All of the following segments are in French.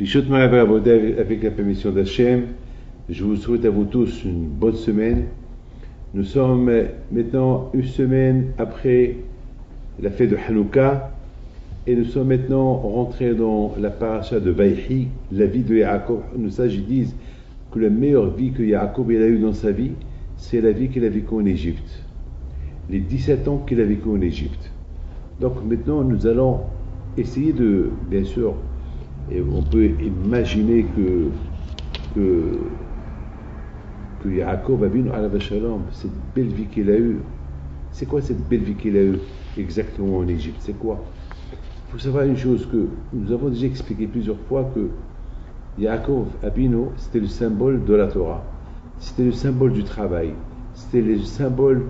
Pichot Maraver avec la permission d'Hachem, je vous souhaite à vous tous une bonne semaine. Nous sommes maintenant une semaine après la fête de Hanouka et nous sommes maintenant rentrés dans la paracha de Vaïchi, la vie de Yaakov. Nous sages disent que la meilleure vie que Yaakov a eue dans sa vie, c'est la vie qu'il a vécue en Égypte. Les 17 ans qu'il a vécu en Égypte. Donc maintenant nous allons essayer de, bien sûr, et on peut imaginer que Yaakov Avinu alav shalom, cette belle vie qu'il a eue, c'est quoi cette belle vie qu'il a eue exactement en Égypte? C'est quoi? Il faut savoir une chose que nous avons déjà expliqué plusieurs fois que Yaakov Avinu, c'était le symbole de la Torah, c'était le symbole du travail, c'était le symbole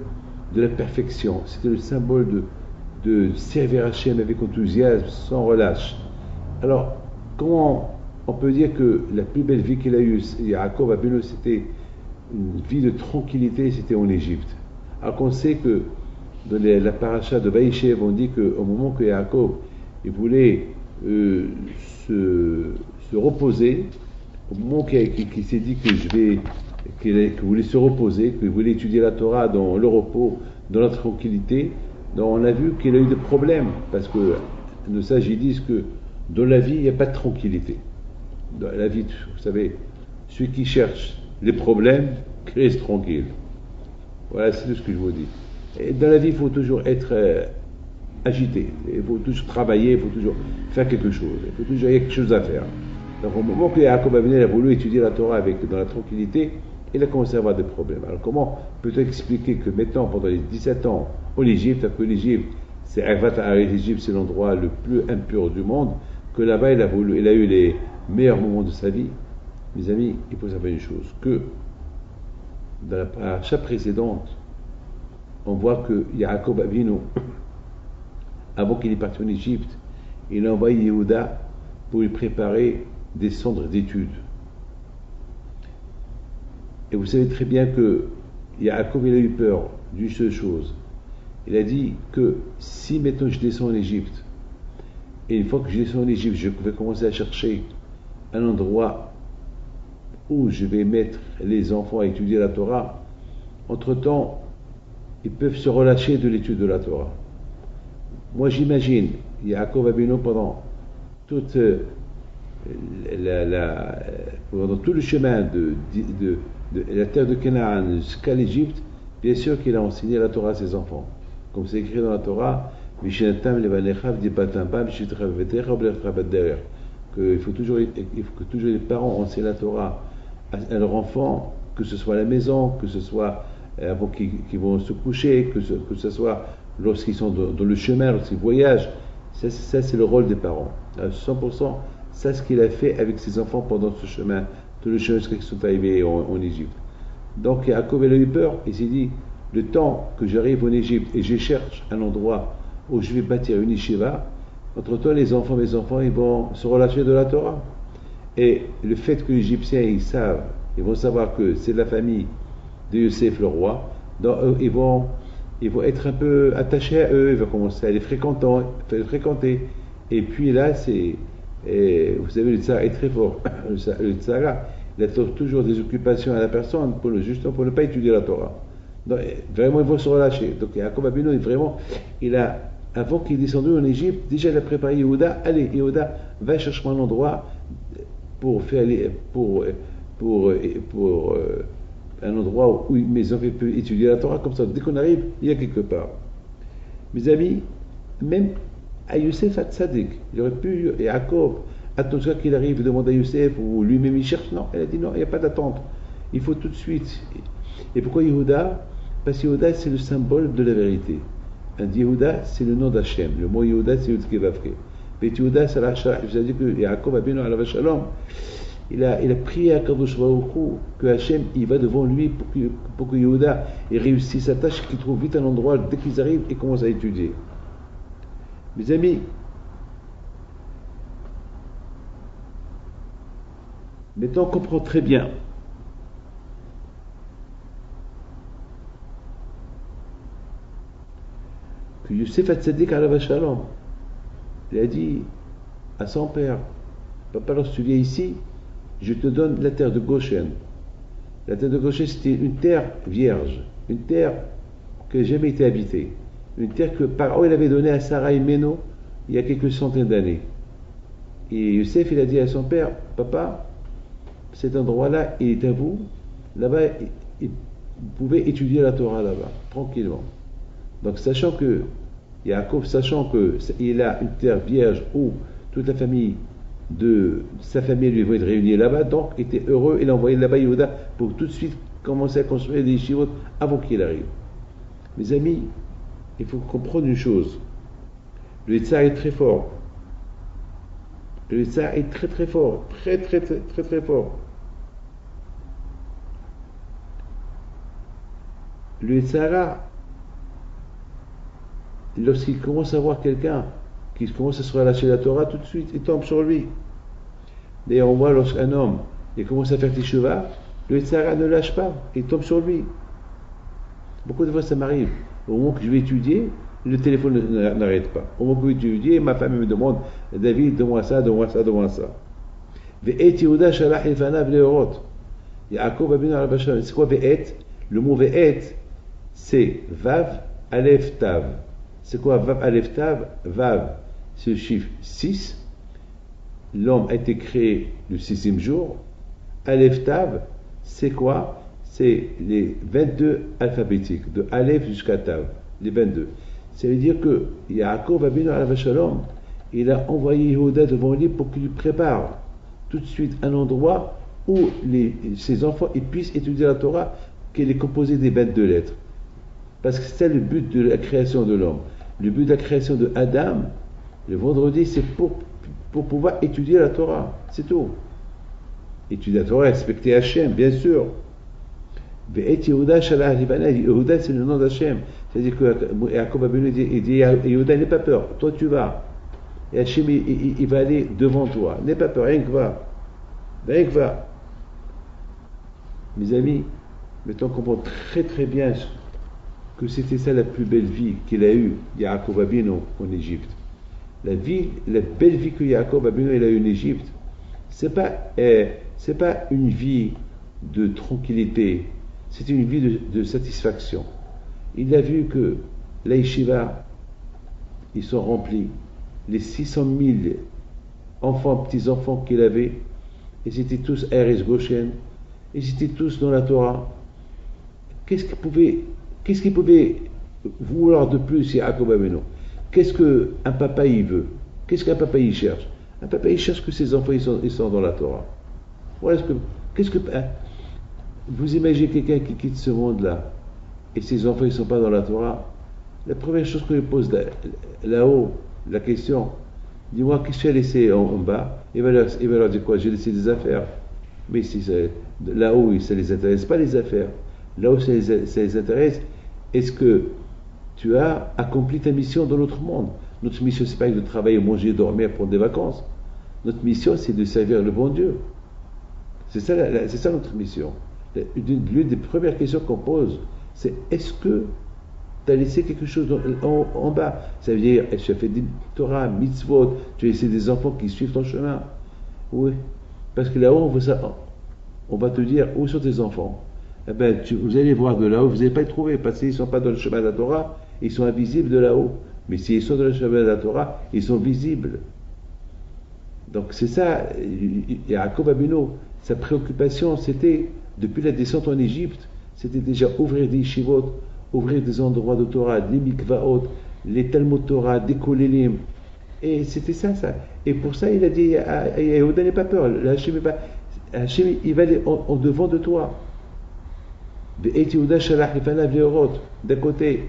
de la perfection, c'était le symbole de servir Hachem avec enthousiasme, sans relâche. Alors, comment on peut dire que la plus belle vie qu'il a eue, Yaakov Avinu, c'était une vie de tranquillité, c'était en Égypte. Alors qu'on sait que dans la paracha de Vaïchev, on dit qu'au moment que Yaakov il voulait se reposer, au moment qu'il s'est dit qu'il voulait se reposer, qu'il voulait étudier la Torah dans le repos, dans la tranquillité, donc on a vu qu'il a eu des problèmes, parce que nos sages disent que dans la vie, il n'y a pas de tranquillité. Dans la vie, vous savez, celui qui cherche les problèmes reste tranquille. Voilà, c'est tout ce que je vous dis. Et dans la vie, il faut toujours être agité, il faut toujours travailler, il faut toujours faire quelque chose, il faut toujours y avoir quelque chose à faire. Donc au moment que Yaakov Avinu a voulu étudier la Torah dans la tranquillité, il a commencé à avoir des problèmes. Alors comment peut-on expliquer que maintenant, pendant les 17 ans en Égypte, parce que l'Égypte, c'est l'Égypte, c'est l'endroit le plus impur du monde, que là-bas il a eu les meilleurs moments de sa vie? Mes amis, il faut savoir une chose, que dans la paracha précédente, on voit que Yaakov Avinu, avant qu'il est parti en Égypte, il a envoyé Yehuda pour lui préparer des centres d'études. Et vous savez très bien que Yaakov il a eu peur d'une seule chose. Il a dit que si maintenant je descends en Égypte, et une fois que je descends en Égypte, je vais commencer à chercher un endroit où je vais mettre les enfants à étudier la Torah, entre-temps, ils peuvent se relâcher de l'étude de la Torah. Moi j'imagine, Yaakov Avinu pendant pendant tout le chemin de la terre de Canaan jusqu'à l'Égypte, bien sûr qu'il a enseigné la Torah à ses enfants. Comme c'est écrit dans la Torah, qu'il faut toujours que les parents enseignent la Torah à leurs enfants, que ce soit à la maison, que ce soit avant qu'ils vont se coucher, que ce soit lorsqu'ils sont dans le chemin, lorsqu'ils voyagent. Ça, c'est le rôle des parents. À 100%, c'est ce qu'il a fait avec ses enfants pendant ce chemin, tout le chemin jusqu'à ce qu'ils sont arrivés en Égypte. Donc Yaakov a eu peur, il s'est dit, le temps que j'arrive en Égypte et je cherche un endroit où je vais bâtir une yeshiva, entre-temps mes enfants, ils vont se relâcher de la Torah. Et le fait que les Égyptiens, ils vont savoir que c'est la famille de Yosef le roi, donc ils vont être un peu attachés à eux, ils vont commencer à les fréquenter. Et puis là, vous savez, le tsar est très fort. Le tsar, il a toujours des occupations à la personne justement pour ne pas étudier la Torah. Donc vraiment, ils vont se relâcher. Donc Yaakov Avinu, avant qu'il est descendu en Égypte, déjà il a préparé Yehuda. Allez, Yehuda, va chercher un endroit pour un endroit où mes enfants peuvent étudier la Torah, comme ça, dès qu'on arrive, il y a quelque part. Mes amis, même à Youssef Hatzadik, il aurait pu, Yaakov, attendre qu'il arrive, demander à Youssef, ou lui-même il cherche. Non, elle a dit non, il n'y a pas d'attente. Il faut tout de suite. Et pourquoi Yehuda? Parce que Yehuda, c'est le symbole de la vérité. Yehuda, c'est le nom d'Hachem. Le mot Yehuda, c'est Yud Kevavke. Mais Yehuda, c'est la Shara. Je vous ai dit que Yaakov Avinu alav shalom, il a prié à Kadosh Baruch Hu que Hachem il va devant lui pour que Yehuda ait réussi sa tâche, qu'il trouve vite un endroit dès qu'ils arrivent et commencent à étudier. Mes amis, maintenant on comprend très bien que Yosef Hatzadik alav shalom, il a dit à son père, papa, lorsque tu viens ici, je te donne la terre de Goshen. La terre de Goshen, c'était une terre vierge, une terre qui n'a jamais été habitée, une terre que Pharaon il avait donnée à Sarah et Méno il y a quelques centaines d'années. Et Youssef, il a dit à son père, papa, cet endroit-là, il est à vous. Là-bas, vous pouvez étudier la Torah là-bas, tranquillement. Donc, sachant que Yaakov, sachant qu'il a une terre vierge où toute la famille de sa famille lui va être réunie là-bas, donc il était heureux, il a envoyé là-bas Yehuda pour tout de suite commencer à construire des yeshivot avant qu'il arrive. Mes amis, il faut comprendre une chose. Le Yitzhak est très fort. Le Yitzhak est très très fort, très très très très très fort. Le Yitzhak, lorsqu'il commence à voir quelqu'un qui commence à se relâcher la Torah, tout de suite, il tombe sur lui. D'ailleurs, on voit lorsqu'un homme il commence à faire teshuvah, le Yitzhak ne lâche pas, il tombe sur lui. Beaucoup de fois, ça m'arrive. Au moment que je vais étudier, le téléphone n'arrête pas. Au moment que je vais étudier, ma femme me demande, David, donne-moi ça, donne-moi ça, donne-moi ça. Ve'et Yehuda shalach ilfanav leorot. Yaakov Abinu al Bashan. C'est quoi ve'et? Le mot ve'et, c'est Vav, Aleph, Tav. C'est quoi Vav, Aleph, Tav? Vav, c'est le chiffre 6. L'homme a été créé le 6e jour. Aleph, Tav, c'est quoi? C'est les 22 alphabétiques, de Aleph jusqu'à Tav, les 22. Ça veut dire que Yaakov Abinu alav shalom, il a envoyé Yehuda devant lui pour qu'il lui prépare tout de suite un endroit où ses enfants ils puissent étudier la Torah, qu'elle est composée des 22 lettres. Parce que c'est le but de la création de l'homme. Le but de la création de Adam, le vendredi, c'est pour pouvoir étudier la Torah. C'est tout. Étudier la Torah, respecter Hachem, bien sûr. Ve'et Yehuda shalach livana. Yehuda, c'est le nom d'Hachem. C'est-à-dire que Yaakov Abinu dit Yehuda, n'aie pas peur, toi tu vas. Et Hachem, il va aller devant toi. N'aie pas peur, rien que va. Rien que va. Mes amis, mettons qu'on comprend très très bien que c'était ça la plus belle vie qu'il a eue, Yaakov Abinu, en Égypte. La belle vie que Yaakov Abinu il a eue en Égypte, c'est pas une vie de tranquillité, c'est une vie de satisfaction. Il a vu que la yeshiva, ils sont remplis. Les 600 000 enfants, petits-enfants qu'il avait, ils étaient tous Eretz Goshen, ils étaient tous dans la Torah. Qu'est-ce qu'il pouvait vouloir de plus, Yaakov Abinu? Qu'est-ce qu'un papa il veut? Qu'est-ce qu'un papa il cherche? Un papa il cherche que ses enfants ils sont dans la Torah. Voilà vous imaginez quelqu'un qui quitte ce monde-là et ses enfants ils ne sont pas dans la Torah. La première chose qu'on lui pose là-haut, la question, dis-moi, qu'est-ce que tu as laissé en bas? Il va leur dire quoi? J'ai laissé des affaires. Mais si là-haut, ça ne les intéresse pas les affaires. Là-haut, ça les intéresse. Est-ce que tu as accompli ta mission dans l'autre monde? Notre mission, ce n'est pas de travailler, manger, dormir, prendre des vacances. Notre mission, c'est de servir le bon Dieu. C'est ça notre mission. L'une des premières questions qu'on pose, c'est est-ce que tu as laissé quelque chose en bas? Ça veut dire, tu as fait des Torah, mitzvot, tu as laissé des enfants qui suivent ton chemin. Oui. Parce que là-haut, on va te dire, où sont tes enfants? Eh bien, vous allez voir de là-haut, vous n'allez pas les trouver, parce qu'ils ne sont pas dans le chemin de la Torah, ils sont invisibles de là-haut. Mais s'ils sont dans le chemin de la Torah, ils sont visibles. Donc c'est ça, Yaakov Abinu, sa préoccupation, c'était, depuis la descente en Égypte, c'était déjà ouvrir des yeshivot, ouvrir des endroits de Torah, des mikvaot, les Talmud Torah, des kolélim. Et c'était ça. Et pour ça, il a dit à Yehuda, n'aie pas peur, Hachem, il va aller en devant de toi. D'un côté,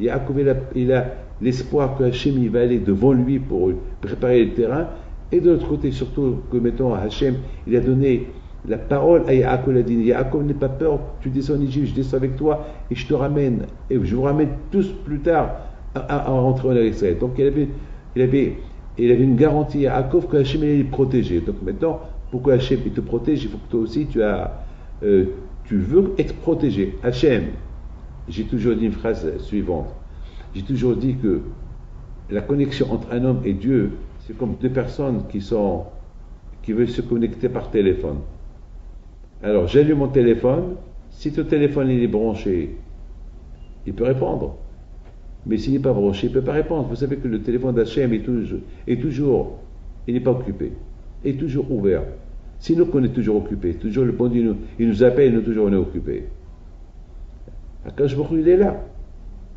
Yaakov, il a l'espoir que Hachem il va aller devant lui pour préparer le terrain, et de l'autre côté, surtout que mettons Hachem, il a donné la parole à Yaakov, il a dit Yaakov, n'aie pas peur, tu descends en Égypte, je descends avec toi et je te ramène, et je vous ramène tous plus tard à rentrer en Israël. Donc il avait une garantie à Yaakov que Hachem allait le protéger. Donc maintenant, pour que Hachem il te protège, il faut que toi aussi tu veux être protégé. Hachem, j'ai toujours dit une phrase suivante. J'ai toujours dit que la connexion entre un homme et Dieu, c'est comme deux personnes qui sont qui veut se connecter par téléphone. Alors, j'allume mon téléphone. Si ton téléphone il est branché, il peut répondre. Mais s'il n'est pas branché, il ne peut pas répondre. Vous savez que le téléphone d'Hachem est toujours, il n'est pas occupé, est toujours ouvert. Sinon qu'on est toujours occupé, toujours le bon Dieu il nous appelle, nous toujours on est occupé. Akash Baruch il est là.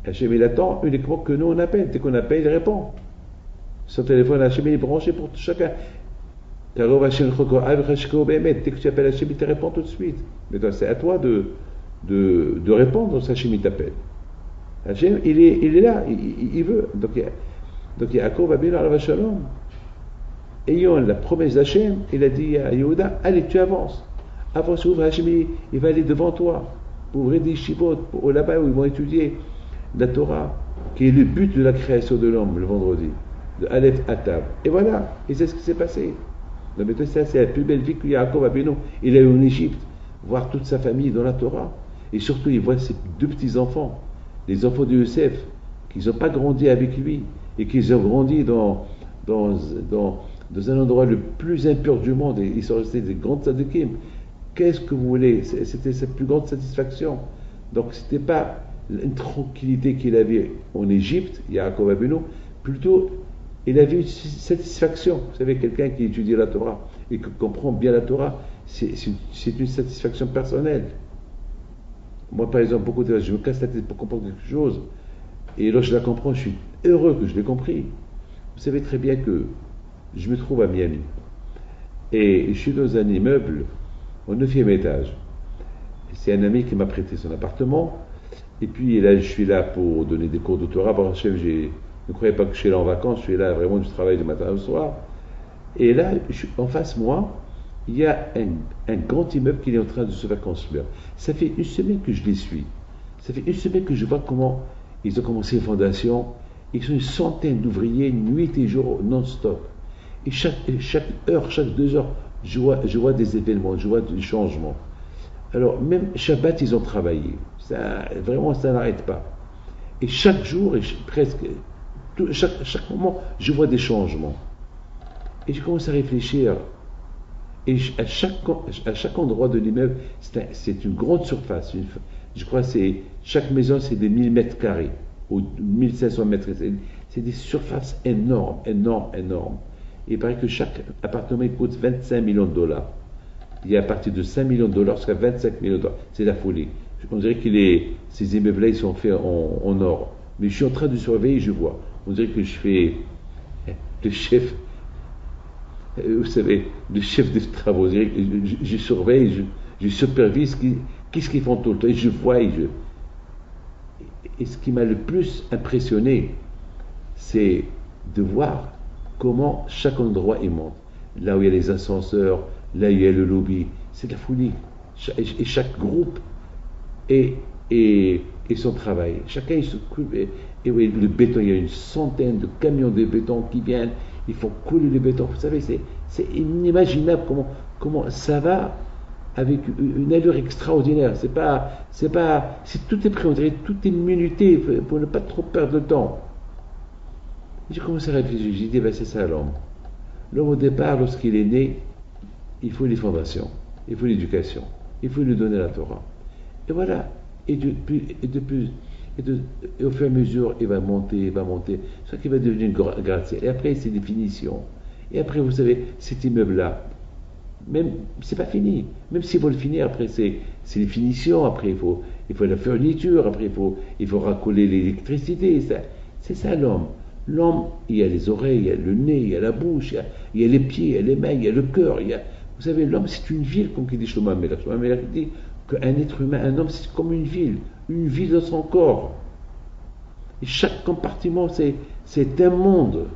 Hachem il attend uniquement que nous on appelle. Dès qu'on appelle, il répond. Son téléphone Hachem il est branché pour chacun. Dès que tu appelles Hachem, il te répond tout de suite. Mais c'est à toi de répondre si Hachem il t'appelle. Hachem, il est là, il veut. Donc Yaakov Abinu alav shalom, ayant la promesse d'Hachem, il a dit à Yehuda, allez, tu avances. Avance, ouvre, Hachem, il va aller devant toi, pour ouvrir des shivot, là-bas où ils vont étudier la Torah, qui est le but de la création de l'homme, le vendredi, de Aleph Atav. Et voilà, et c'est ce qui s'est passé. Donc, ça, c'est la plus belle vie que Yaakov Abinu. Il est allé en Égypte, voir toute sa famille dans la Torah, et surtout, il voit ses deux petits-enfants, les enfants de Yosef, qui n'ont pas grandi avec lui, et qui ont grandi dans un endroit le plus impur du monde, et ils sont restés des grands tzadikim. Qu'est-ce que vous voulez? C'était sa plus grande satisfaction. Donc, c'était pas une tranquillité qu'il avait en Égypte, Yaakov Abinu, plutôt, il avait une satisfaction. Vous savez, quelqu'un qui étudie la Torah et qui comprend bien la Torah, c'est une satisfaction personnelle. Moi, par exemple, beaucoup de fois, je me casse la tête pour comprendre quelque chose, et lorsque je la comprends, je suis heureux que je l'ai compris. Vous savez très bien que je me trouve à Miami, et je suis dans un immeuble au 9e étage. C'est un ami qui m'a prêté son appartement, et puis là, je suis là pour donner des cours de Torah. Bon, chef, ne croyez pas que je suis là en vacances, je suis là vraiment du travail du matin au soir. Et là, en face de moi, il y a un grand immeuble qui est en train de se faire construire. Ça fait une semaine que je les suis. Ça fait une semaine que je vois comment ils ont commencé les fondations. Ils sont une centaine d'ouvriers, nuit et jour, non-stop. Et chaque heure, chaque 2 heures, je vois des événements, je vois des changements. Alors, même Shabbat, ils ont travaillé. Vraiment, ça n'arrête pas. Et chaque jour, chaque moment, je vois des changements. Et je commence à réfléchir. Et à chaque endroit de l'immeuble, c'est une grande surface. Je crois que chaque maison, c'est des 1000 mètres carrés, ou 1500 mètres. C'est des surfaces énormes, énormes, énormes. Et il paraît que chaque appartement coûte 25 millions de dollars. Il y a à partir de 5 millions de dollars jusqu'à 25 millions de dollars. C'est la folie. On dirait que ces immeubles-là, ils sont faits en or. Mais je suis en train de surveiller, je vois. On dirait que je fais le chef, vous savez, le chef des travaux. Je surveille, je supervise qu'est-ce qu'ils font tout le temps. Et je vois, et ce qui m'a le plus impressionné, c'est de voir comment chaque endroit est monte. Là où il y a les ascenseurs, là où il y a le lobby, c'est de la folie. Et chaque groupe et son travail. Chacun il s'occupe. Et oui, le béton, il y a une centaine de camions de béton qui viennent, ils font couler le béton. Vous savez, c'est inimaginable comment ça va avec une allure extraordinaire. C'est tout est pris, on dirait, tout est minuté pour ne pas trop perdre de temps. J'ai commencé à réfléchir, j'ai dit, c'est ça l'homme. L'homme au départ, lorsqu'il est né, il faut les fondations, il faut l'éducation, il faut lui donner la Torah. Et voilà. Et au fur et à mesure, il va monter, soit qu'il va devenir une gratte-ciel. Et après, c'est des finitions. Et après, vous savez, cet immeuble-là, même, c'est pas fini. Même s'il faut le finir, après, c'est les finitions. Après, il faut la fourniture. Après, il faut raccoler l'électricité. C'est ça l'homme. L'homme, il y a les oreilles, il y a le nez, il y a la bouche, il y a les pieds, il y a les mains, il y a le cœur. Vous savez, l'homme, c'est une ville, comme dit Shlomo Amelach. Shlomo Amelach dit qu'un être humain, un homme, c'est comme une ville dans son corps. Et chaque compartiment, c'est un monde.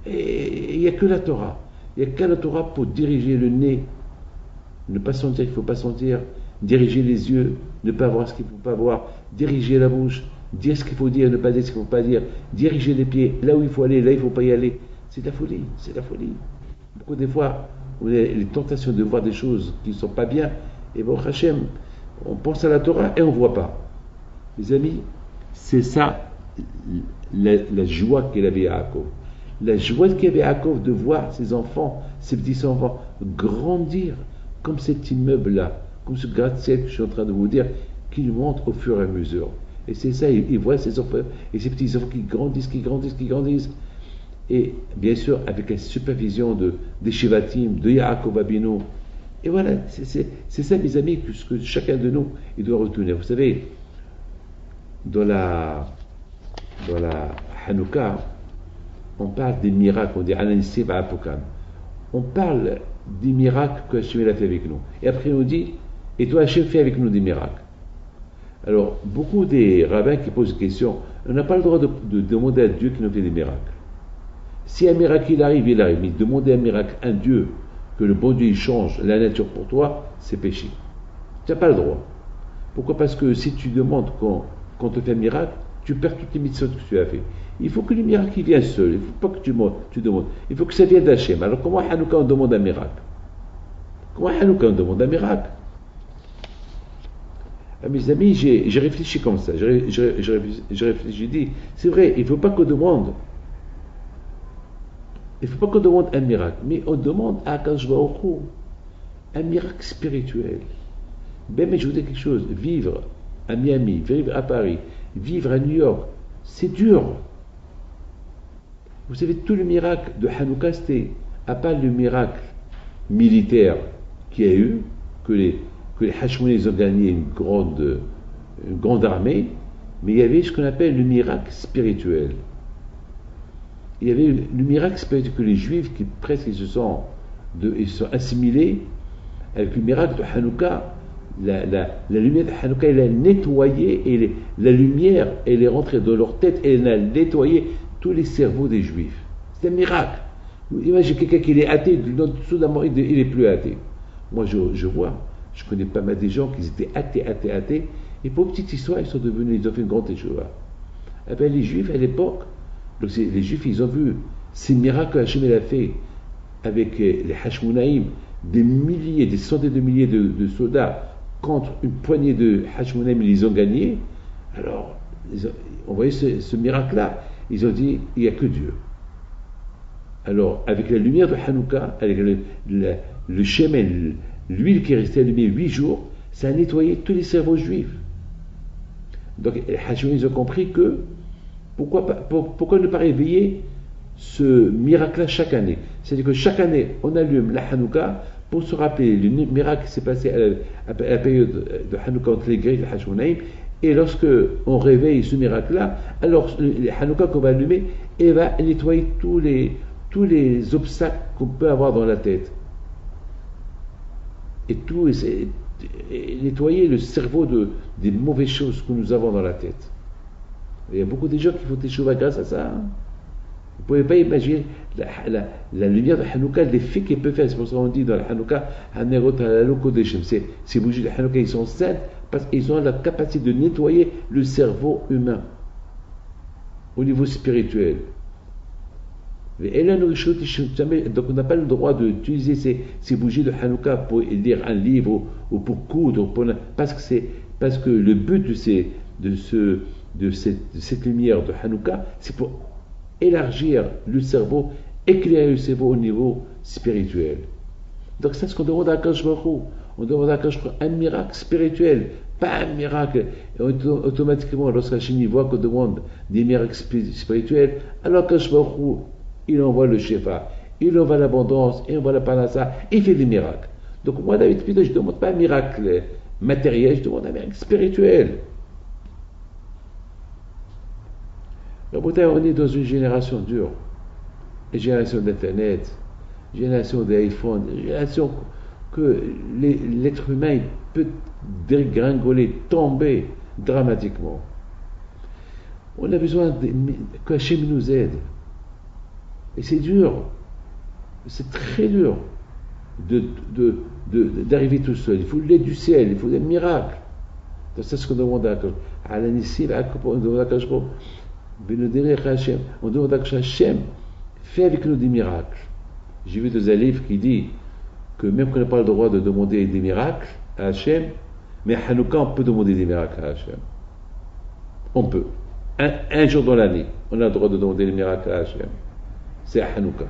Et il n'y a que la Torah. Il n'y a qu'à la Torah pour diriger le nez, ne pas sentir qu'il ne faut pas sentir, diriger les yeux, ne pas voir ce qu'il ne faut pas voir, diriger la bouche, dire ce qu'il faut dire, ne pas dire ce qu'il ne faut pas dire, diriger les pieds, là où il faut aller, là où il ne faut pas y aller. C'est de la folie, c'est de la folie. Beaucoup des fois, on a les tentations de voir des choses qui ne sont pas bien, et bon, Hachem, on pense à la Torah et on ne voit pas. Mes amis, c'est ça la joie qu'il avait à Yaakov. la joie qu'avait Yaakov de voir ses enfants, ses petits-enfants, grandir comme cet immeuble-là, comme ce gratte-ciel que je suis en train de vous dire, qu'il montre au fur et à mesure. Et c'est ça, il voit ses enfants et ses petits-enfants qui grandissent, qui grandissent, qui grandissent. Et bien sûr, avec la supervision des Shevatim, de Yaakov Abinu. Et voilà, c'est ça, mes amis, que chacun de nous, il doit retenir. Vous savez, dans la Hanouka, on parle des miracles, on dit Ananissim Apokam. On parle des miracles que Hachem a fait avec nous. Et après, on dit, et toi, Hachem, fais avec nous des miracles. Alors, beaucoup des rabbins qui posent des questions, on n'a pas le droit de demander à Dieu qu'il nous fait des miracles. Si un miracle il arrive, il arrive. Mais demander un miracle à un Dieu, que le bon Dieu il change la nature pour toi, c'est péché. Tu n'as pas le droit. Pourquoi? Parce que si tu demandes qu'on te fait un miracle, tu perds toutes les mitzvot que tu as fait. Il faut que le miracle il vienne seul. Il ne faut pas que tu demandes. Il faut que ça vienne d'Hachem. Alors comment à Hanouka on demande un miracle? Comment à Hanouka on demande un miracle? Ah, mes amis, j'ai réfléchi comme ça. J'ai réfléchi, j'ai dit, c'est vrai, il ne faut pas qu'on demande. Il ne faut pas qu'on demande un miracle, mais on demande à Akash Baruch Hu un miracle spirituel. Ben, mais je vous dis quelque chose, vivre à Miami, vivre à Paris, vivre à New York, c'est dur. Vous savez, tout le miracle de Hanouka, c'était, à part le miracle militaire qu'il y a eu, que les Hashmonis ont gagné une grande armée, mais il y avait ce qu'on appelle le miracle spirituel. Il y avait le miracle spirituel que les Juifs, qui presque ils sont assimilés, avec le miracle de Hanouka, la lumière de Hanouka, elle a nettoyé, et la lumière, elle est rentrée dans leur tête, et elle a nettoyé tous les cerveaux des Juifs. C'est un miracle. Imaginez quelqu'un qui est athée, soudainement il est plus athée. Moi je vois, je connais pas mal des gens qui étaient athées, et pour petite histoire, ils ont fait une grande échouva. Eh bien, les Juifs à l'époque, donc les Juifs, ils ont vu ces miracles que Hachem a fait avec les Hashmonaïm, des milliers, des centaines de milliers de soldats contre une poignée de Hashmonaïm, ils les ont gagnés. Alors, on voyait ce miracle-là, ils ont dit, il n'y a que Dieu. Alors, avec la lumière de Hanouka, avec le shemen, l'huile qui est restée allumée 8 jours, ça a nettoyé tous les cerveaux juifs. Donc, les Hashmonaïm, ils ont compris que pourquoi ne pas réveiller ce miracle-là chaque année? C'est-à-dire que chaque année, on allume la Hanouka pour se rappeler le miracle qui s'est passé à la période de Hanouka entre les Grecs et les Hashmonaïm. Et lorsque on réveille ce miracle-là, alors les Hanouka qu'on va allumer, et va nettoyer tous les obstacles qu'on peut avoir dans la tête. Et nettoyer le cerveau des mauvaises choses que nous avons dans la tête. Il y a beaucoup de gens qui font des choses grâce à ça. Vous ne pouvez pas imaginer la lumière de Hanouka, l'effet qu'elle peut faire. C'est pour ça qu'on dit dans la Hanouka, ces bougies de Hanouka, ils sont saintes parce qu'ils ont la capacité de nettoyer le cerveau humain au niveau spirituel. Donc on n'a pas le droit d'utiliser ces bougies de Hanouka pour lire un livre ou pour coudre, parce que le but de cette lumière de Hanouka, c'est pour élargir le cerveau, éclairer le cerveau au niveau spirituel. Donc c'est ce qu'on demande à Akash Baruch Hu. On demande à Akash Baruch Hu un miracle spirituel, pas un miracle. Et automatiquement, lorsqu'Hachem voit qu'on demande des miracles spirituels, alors Akash Baruch Hu, il envoie le Shefa, il envoie l'abondance, il envoie la Panassa, il fait des miracles. Donc moi, David Pito, je ne demande pas un miracle matériel, je demande un miracle spirituel. On est dans une génération dure, une génération d'Internet, une génération d'iPhone, une génération que l'être humain peut dégringoler, tomber dramatiquement. On a besoin que Hachem nous aide. Et c'est dur, c'est très dur d'arriver tout seul. Il faut l'aide du ciel, il faut des miracles. C'est ce qu'on demande à Alanissi, on demande à Hachem. On demande à Hachem, fais avec nous des miracles. J'ai vu dans un livre qui dit que même qu'on n'a pas le droit de demander des miracles à Hachem, mais à Hanouka, on peut demander des miracles à Hachem. On peut. Un jour dans l'année, on a le droit de demander des miracles à Hachem. c'est Hanouka.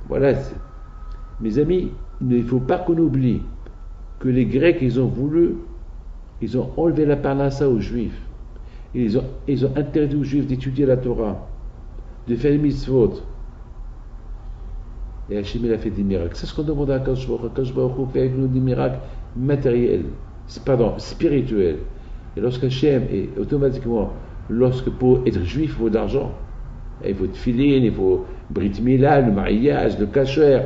Voilà. Mes amis, il ne faut pas qu'on oublie que les Grecs, ils ont enlevé la parnassa aux Juifs. Ils ont interdit aux Juifs d'étudier la Torah, de faire les mitzvot. Et Hachem, il a fait des miracles. C'est ce qu'on demande à Akash Baruch Hu. Akash Baruch Hu fait avec nous des miracles matériels, spirituels. Et lorsque Hachem, et automatiquement, lorsque pour être juif, il faut de l'argent. Il faut de filine, il faut Brit Mila, le mariage, le kasher,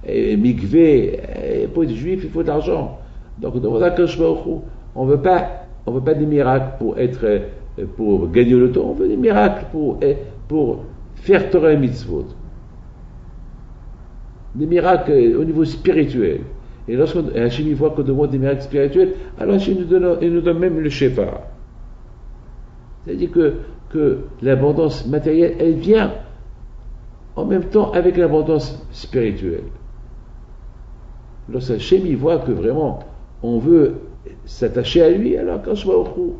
mikvé. Pour être juif, il faut de l'argent. Donc on demande à Akash Baruch Hu. On veut pas des miracles pour gagner le temps. On veut des miracles pour faire Torah et mitzvot. Des miracles au niveau spirituel. Et lorsque Hachem voit qu'on demande des miracles spirituels, alors Hachem nous donne même le Shefa. C'est-à-dire que l'abondance matérielle, elle vient en même temps avec l'abondance spirituelle. Lorsque Hachem voit que vraiment on veut s'attacher à lui, alors quand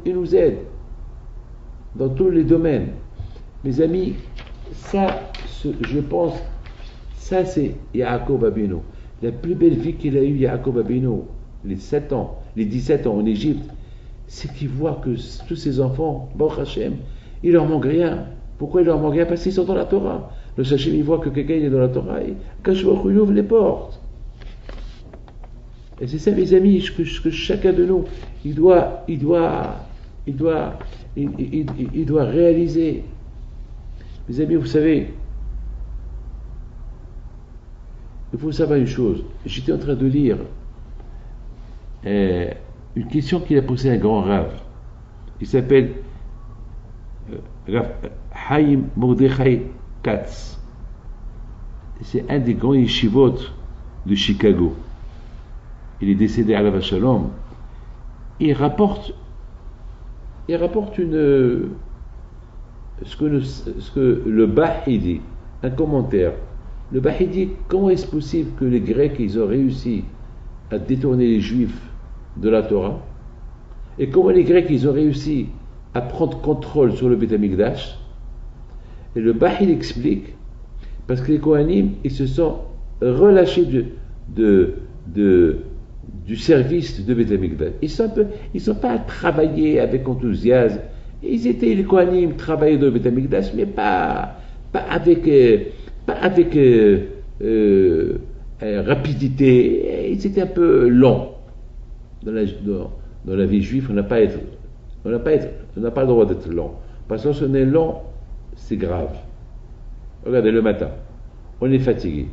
il nous aide dans tous les domaines. Mes amis, je pense, ça c'est Yaakov Abinu. La plus belle vie qu'il a eue, Yaakov Abinu, les 17 ans en Égypte, c'est qu'il voit que tous ses enfants, Baruch Hashem, il leur manque rien. Pourquoi il leur manque rien? Parce qu'ils sont dans la Torah. Le Hashem, il voit que quelqu'un est dans la Torah, et quand il ouvre les portes. Et c'est ça, mes amis, que chacun de nous, il doit réaliser. Mes amis, vous savez, il faut savoir une chose. J'étais en train de lire une question qu'il a posée à un grand Rav. Il s'appelle Rav Chaim Mordechai Katz. C'est un des grands yeshivot de Chicago. Il est décédé à la Shalom. Il rapporte ce que le Bahi dit, un commentaire. Le Bahi dit, comment est-ce possible que les Grecs, ils ont réussi à détourner les Juifs de la Torah, et comment les Grecs, ils ont réussi à prendre contrôle sur le Beth Amikdash. Et le Bahi explique, parce que les Kohanim, ils se sont relâchés du service de Beth Amikdash. Ils sont pas travaillés avec enthousiasme. Les Kohanim travaillaient dans le Beth Amikdash, mais pas avec rapidité. Ils étaient un peu lents. Dans la vie juive, on n'a pas le droit d'être lent. Parce que si on est lent, c'est grave. Regardez, le matin, on est fatigué.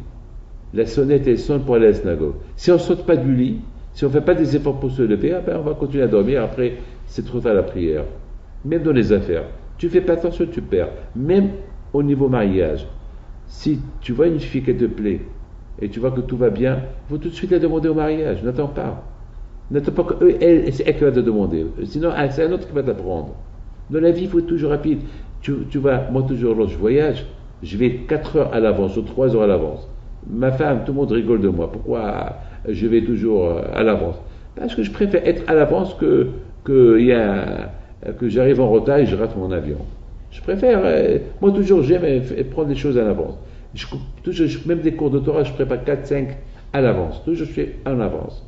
La sonnette, elle sonne pour aller à la synagogue. Si on ne saute pas du lit, si on ne fait pas des efforts pour se lever, on va continuer à dormir. Après, c'est trop tard la prière. Même dans les affaires. Tu ne fais pas attention, tu perds. Même au niveau mariage. Si tu vois une fille qui te plaît, et tu vois que tout va bien, il faut tout de suite la demander au mariage. N'attends pas. N'attends pas que c'est elle qui va te demander. Sinon, c'est un autre qui va t'apprendre. Dans la vie, il faut être toujours rapide. Tu vas, moi toujours, lorsque je voyage, je vais 4 heures à l'avance ou 3 heures à l'avance. Ma femme, tout le monde rigole de moi. Pourquoi je vais toujours à l'avance? Parce que je préfère être à l'avance que j'arrive en retard et je rate mon avion. Je préfère, moi toujours j'aime prendre les choses à l'avance. Même des cours de Torah, je prépare 4-5 à l'avance. Toujours je suis en avance.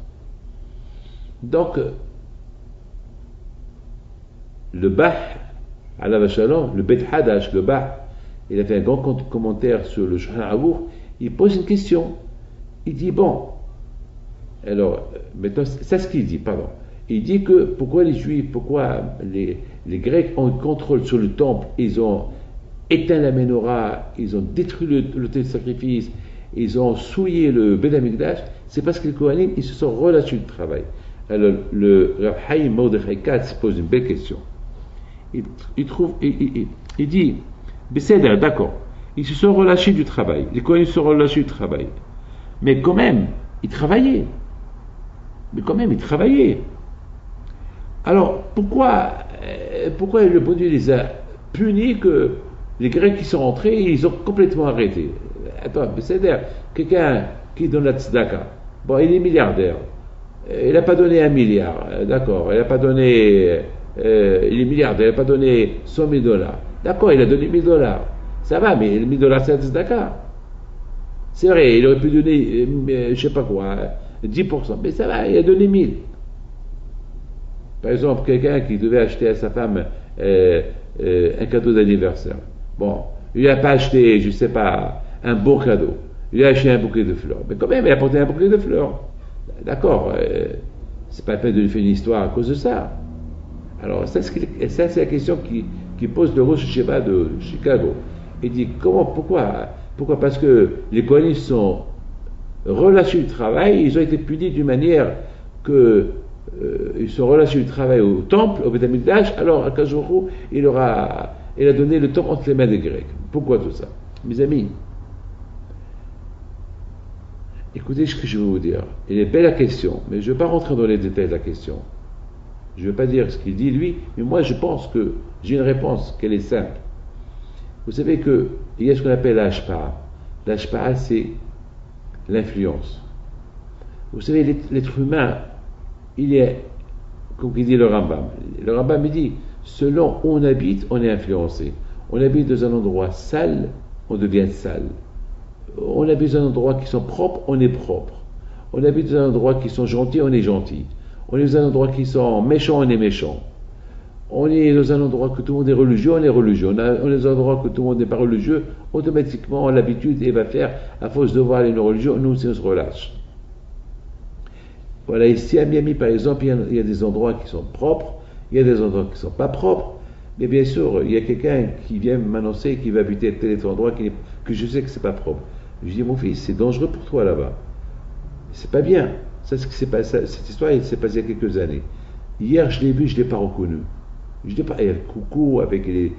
Donc, le Bah, Alav Shalom, le Bet Hadash, le Bah, il a fait un grand commentaire sur le Shulchan Aruch. Il pose une question. Il dit, bon, alors, maintenant, c'est ce qu'il dit, pardon. Il dit que pourquoi les Juifs, pourquoi les Grecs ont un contrôle sur le temple, ils ont éteint la menorah, ils ont détruit l'autel de sacrifice, ils ont souillé le Beth Amikdash, c'est parce que les Kohanim, ils se sont relâchés du travail. Alors, le Rav Chaim Mordechai Katz pose une belle question. Il dit, Besséder, d'accord, ils se sont relâchés du travail, les Kohanim se sont relâchés du travail, mais quand même, ils travaillaient. Alors, pourquoi le bon Dieu les a punis que les Grecs qui sont rentrés, ils ont complètement arrêté? Attends, c'est-à-dire, quelqu'un qui donne la tzedaka, bon, il est milliardaire, il n'a pas donné 1 milliard, d'accord, il n'a pas donné, il est milliardaire, il n'a pas donné $100 000, d'accord, il a donné $1 000. Ça va, mais $1000 c'est Dakar. C'est vrai, il aurait pu donner, je sais pas quoi, 10%, mais ça va, il a donné 1000. Par exemple, quelqu'un qui devait acheter à sa femme un cadeau d'anniversaire. Bon, il n'a pas acheté, je sais pas, un beau cadeau. Il a acheté un bouquet de fleurs. Mais quand même, il a porté un bouquet de fleurs. D'accord, c'est pas la peine de lui faire une histoire à cause de ça. Alors, ça, c'est la question qui pose le Rosh Hashanah de Chicago. Il dit, pourquoi Parce que les Kohanim sont relâchés du travail, ils ont été punis d'une manière que ils sont relâchés du travail au temple, au Beth Amikdash, alors Akadosh Baruch Hu, il a donné le temple entre les mains des Grecs. Pourquoi tout ça? Mes amis, écoutez ce que je vais vous dire. Il est belle la question, mais je ne vais pas rentrer dans les détails de la question. Je ne vais pas dire ce qu'il dit lui, mais moi je pense que j'ai une réponse qu'elle est simple. Vous savez qu'il y a ce qu'on appelle l'ashpa'a. L'ashpa'a, c'est l'influence. Vous savez, l'être humain, il est, comme il dit le Rambam. Le Rambam il dit, selon où on habite, on est influencé. On habite dans un endroit sale, on devient sale. On habite dans un endroit qui sont propres, on est propre. On habite dans un endroit qui sont gentils, on est gentil. On est dans un endroit qui sont méchants, on est méchant. On est dans un endroit que tout le monde est religieux, on est religieux. On est dans un endroit que tout le monde n'est pas religieux, automatiquement, l'habitude, il va faire, à force de voir les religieux, nous aussi on se relâche. Voilà, ici à Miami par exemple, il y a des endroits qui sont propres, il y a des endroits qui ne sont pas propres, mais bien sûr, il y a quelqu'un qui vient m'annoncer qu'il va habiter tel endroit que je sais que c'est pas propre. Je dis, mon fils, c'est dangereux pour toi là-bas. C'est pas bien. Ça, ce qui s'est passé, cette histoire, elle s'est passée il y a quelques années. Hier, je l'ai vu, je ne l'ai pas reconnu. Je l'ai pas, il y a le coucou avec des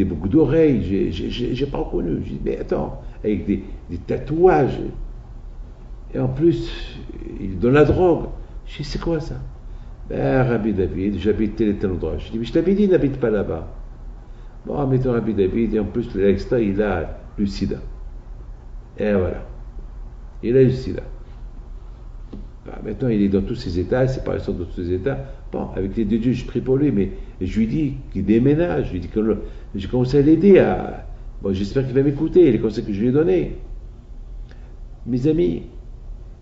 boucles d'oreilles, j'ai pas reconnu. Je dis, mais attends, avec des tatouages. Et en plus, il donne la drogue. Je dis, c'est quoi ça? Ben, Rabbi David, j'habite tel et tel endroit. Je dis, mais je t'avais dit, n'habite pas là-bas. Bon, mettons Rabbi David, et en plus, l'extra, il a le sida. Et voilà. Il a le sida. Ben, maintenant, il est dans tous ses états, c'est pas dans tous ses états. Bon, avec les deux dieux, je prie pour lui, mais je lui dis qu'il déménage. Je lui dis que j'ai commencé à l'aider à. Bon, j'espère qu'il va m'écouter, les conseils que je lui ai donnés. Mes amis,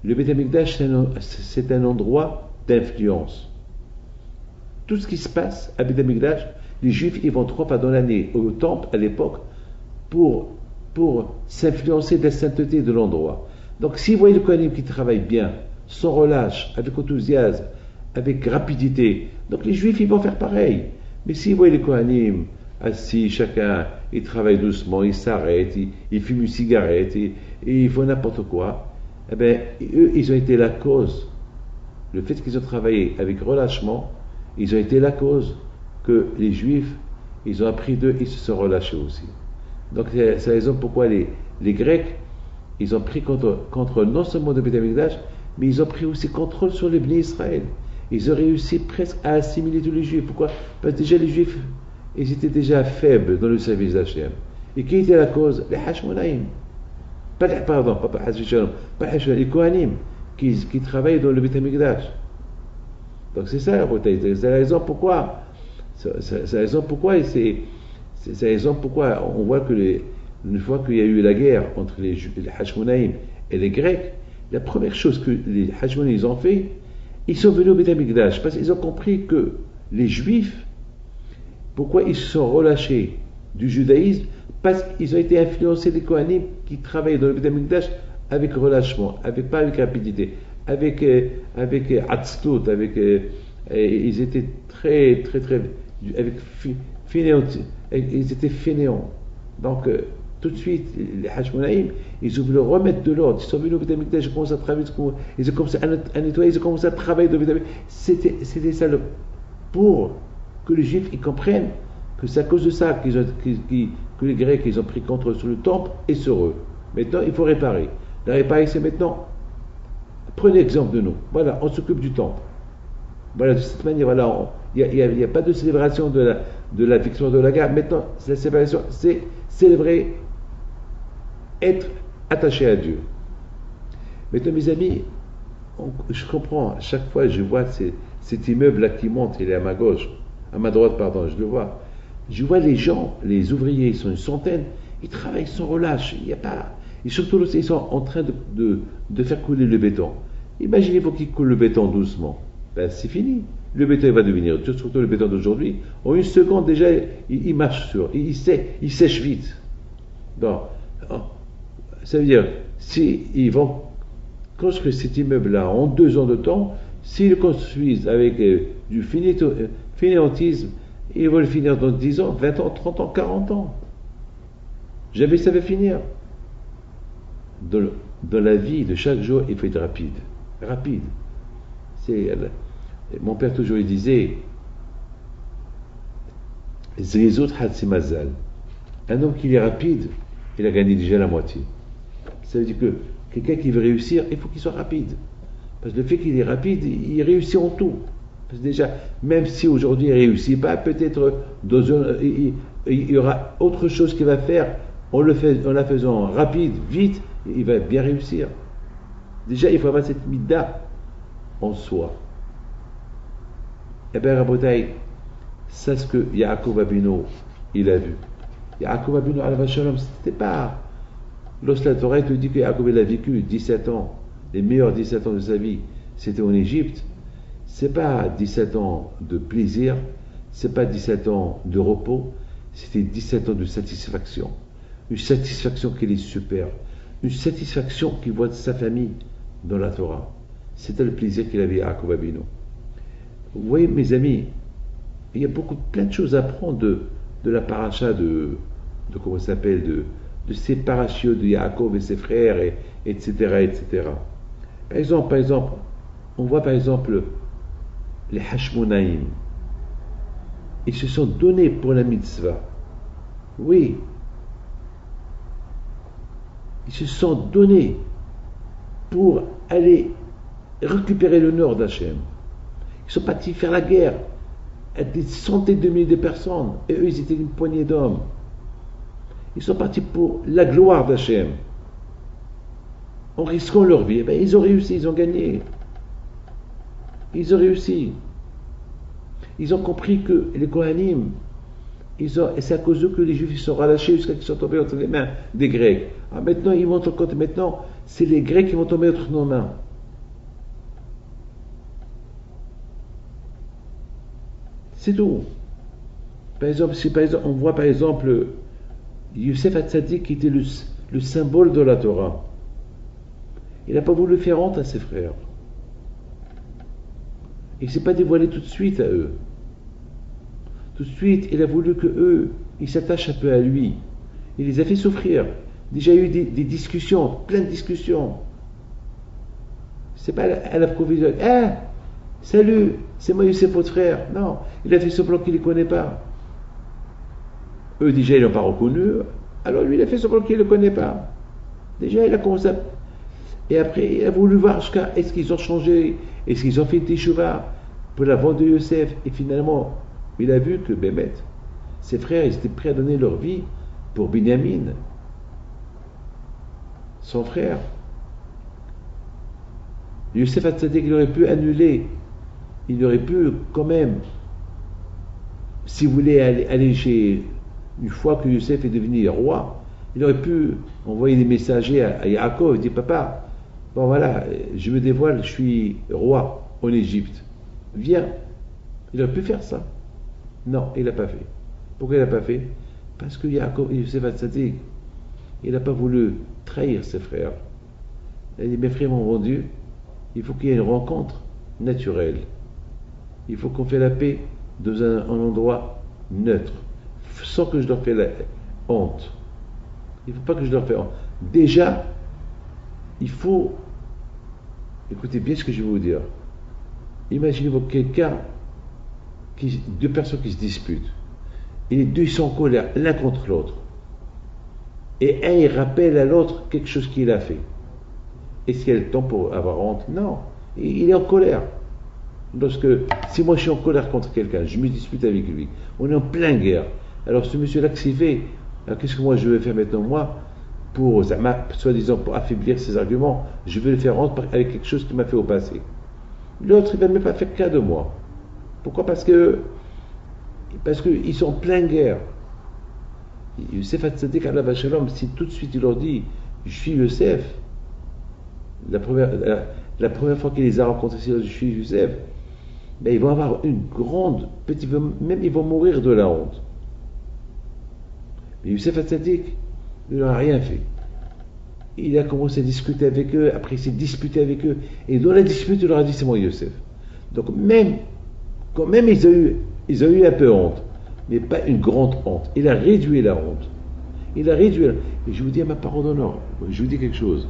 le Beth Amikdash, c'est un endroit d'influence. Tout ce qui se passe à Beth Amikdash, les Juifs, ils vont 3 fois dans l'année au temple à l'époque pour s'influencer de la sainteté de l'endroit. Donc, s'ils voient le Kohanim qui travaille bien, sans relâche, avec enthousiasme, avec rapidité, donc les Juifs, ils vont faire pareil. Mais s'ils voient les Kohanim assis, chacun, ils travaillent doucement, ils s'arrêtent, ils fument une cigarette, et ils font n'importe quoi, eh bien, eux, ils ont été la cause. Le fait qu'ils ont travaillé avec relâchement, ils ont été la cause que les Juifs, ils ont appris d'eux, ils se sont relâchés aussi. Donc, c'est la raison pourquoi les Grecs, ils ont pris contre non seulement le Beth Amikdash, mais ils ont pris aussi contrôle sur les Bnei Israël. Ils ont réussi presque à assimiler tous les Juifs. Pourquoi? Parce que déjà les Juifs, ils étaient déjà faibles dans le service d'Hachem. Et qui était la cause? Les Hashmonaïm. Les Kohanim, qui travaillent dans le Beth Amikdash. Donc c'est ça la bataille. C'est la raison pourquoi. C'est la raison pourquoi, c'est la raison pourquoi on voit que une fois qu'il y a eu la guerre entre les Hashmonaïm et les Grecs, la première chose que les Hashmonaïm ont fait, ils sont venus au Beth Amikdash parce qu'ils ont compris que les Juifs, pourquoi ils se sont relâchés du judaïsme? Parce qu'ils ont été influencés des Kohanim qui travaillaient dans le Beth Amikdash avec relâchement, pas avec rapidité, avec atzlut, ils étaient très avec fainéants, ils étaient fainéants. Donc tout de suite, les Hashmonaïm, ils ont voulu remettre de l'ordre. Ils sont venus au Beth Amikdash, ils ont commencé à travailler, ils ont commencé à nettoyer, ils ont commencé à travailler dans le Beth Amikdash. C'était ça pour que les Juifs ils comprennent que c'est à cause de ça que les Grecs ils ont pris contrôle sur le temple et sur eux. Maintenant, il faut réparer. La réparer, c'est maintenant. Prenez exemple de nous. Voilà, on s'occupe du temple. Voilà, de cette manière, voilà, il n'y a pas de célébration de la victoire de la guerre. Maintenant, la célébration, c'est célébrer, être attaché à Dieu. Maintenant, mes amis, je comprends, à chaque fois je vois cet immeuble-là qui monte, il est à ma gauche, à ma droite, pardon, je le vois. Je vois les gens, les ouvriers, ils sont une centaine, ils travaillent sans relâche. Il y a pas... Et surtout, ils sont en train de faire couler le béton. Imaginez-vous qu'ils coulent le béton doucement. Ben, c'est fini. Le béton il va devenir, surtout le béton d'aujourd'hui, en une seconde déjà, il marche sur, il sèche vite. Bon, ça veut dire, s'ils vont construire cet immeuble-là en 2 ans de temps, s'ils le construisent avec du fainéantisme, ils vont le finir dans 10 ans, 20 ans, 30 ans, 40 ans. Jamais ça va finir. Dans la vie de chaque jour, il faut être rapide. Rapide. Mon père toujours il disait Zrizut Hatsimazal. Un homme qui est rapide, il a gagné déjà la moitié. Ça veut dire que quelqu'un qui veut réussir, il faut qu'il soit rapide. Parce que le fait qu'il est rapide, il réussit en tout. Parce que déjà, même si aujourd'hui il ne réussit pas, peut-être il y aura autre chose qu'il va faire en la faisant rapide, vite, il va bien réussir. Déjà, il faut avoir cette midda en soi. Eh bien, Rabotai, c'est ce que Yaakov Abino, il a vu. Yaakov Abino, Alav Shalom, c'était pas... Lorsque la Torah te dit que Yaakov il a vécu 17 ans, les meilleurs 17 ans de sa vie, c'était en Égypte, c'est pas 17 ans de plaisir, c'est pas 17 ans de repos, c'était 17 ans de satisfaction. Une satisfaction qui est super, une satisfaction qu'il voit de sa famille dans la Torah. C'était le plaisir qu'il avait à Yaakov Abino. Vous voyez, mes amis, il y a plein de choses à apprendre de la paracha comment ça s'appelle, de ces parachiotes de Yaakov et ses frères, etc., etc. Par exemple, on voit par exemple les Hashmonaïm. Ils se sont donnés pour la mitzvah. Oui. Ils se sont donnés pour aller récupérer le nord d'Hachem. Ils sont partis faire la guerre à des centaines de milliers de personnes. Et eux, ils étaient une poignée d'hommes. Ils sont partis pour la gloire d'Hachem. En risquant leur vie. Ben, ils ont réussi, ils ont gagné. Ils ont réussi. Ils ont compris que les Kohanim, et c'est à cause d'eux que les Juifs ils sont relâchés jusqu'à ce qu'ils sont tombés entre les mains des Grecs. Alors maintenant, ils vont te compte. Maintenant, c'est les Grecs qui vont tomber entre nos mains. C'est tout. Par exemple, on voit par exemple Youssef Hatzadik qui était le symbole de la Torah. Il n'a pas voulu faire honte à ses frères. Il ne s'est pas dévoilé tout de suite à eux. Tout de suite, il a voulu que eux, ils s'attachent un peu à lui. Il les a fait souffrir. Déjà, il y a eu des discussions, plein de discussions. C'est pas à la provision. Ah, salut, c'est moi Youssef, votre frère. Non, il a fait semblant qu'il ne les connaît pas. Eux, déjà, ils ne l'ont pas reconnu. Alors lui, il a fait semblant qu'il ne le connaît pas. Déjà, il a commencé à... Et après, il a voulu voir jusqu'à est-ce qu'ils ont changé, est-ce qu'ils ont fait des teshuva pour la vente de Youssef. Et finalement, il a vu que Bémet, ses frères, ils étaient prêts à donner leur vie pour Binyamin, son frère. Youssef Hatzadik, il aurait pu annuler, il aurait pu quand même, s'il voulait aller chez, une fois que Youssef est devenu roi, il aurait pu envoyer des messagers à Yaakov et dire papa, bon voilà, je me dévoile, je suis roi en Égypte. Viens. Il aurait pu faire ça. Non, il n'a pas fait. Pourquoi il n'a pas fait? Parce que Yaakov et Youssef Hatzadik, il n'a pas voulu trahir ses frères. Il a dit mes frères m'ont vendu, il faut qu'il y ait une rencontre naturelle. Il faut qu'on fasse la paix dans un endroit neutre, sans que je leur fasse la honte. Il ne faut pas que je leur fasse honte. Déjà, il faut... Écoutez bien ce que je vais vous dire. Imaginez-vous deux personnes qui se disputent. Et les deux ils sont en colère l'un contre l'autre. Et un il rappelle à l'autre quelque chose qu'il a fait. Est-ce qu'il y a le temps pour avoir honte? Non. Il est en colère. Si moi je suis en colère contre quelqu'un, je me dispute avec lui, on est en pleine guerre. Alors ce monsieur-là qui s'y fait, alors qu'est-ce que moi je vais faire maintenant moi pour, soi-disant, pour affaiblir ses arguments? Je vais le faire honte avec quelque chose qu'il m'a fait au passé. L'autre, il ne va même pas faire cas de moi. Pourquoi? Parce que parce qu'ils sont en pleine guerre. Youssef Hatzadik, alav shalom, si tout de suite il leur dit je suis Youssef, la première fois qu'il les a rencontrés, c'est je suis Youssef, ben, ils vont avoir une grande, même ils vont mourir de la honte. Mais Youssef Hatzadik, il n'a rien fait. Il a commencé à discuter avec eux, après il s'est disputé avec eux, et dans la dispute, il leur a dit c'est moi Youssef. Donc quand même ils ont eu un peu honte, mais pas une grande honte. Il a réduit la honte. Et je vous dis à ma parole d'honneur, je vous dis quelque chose.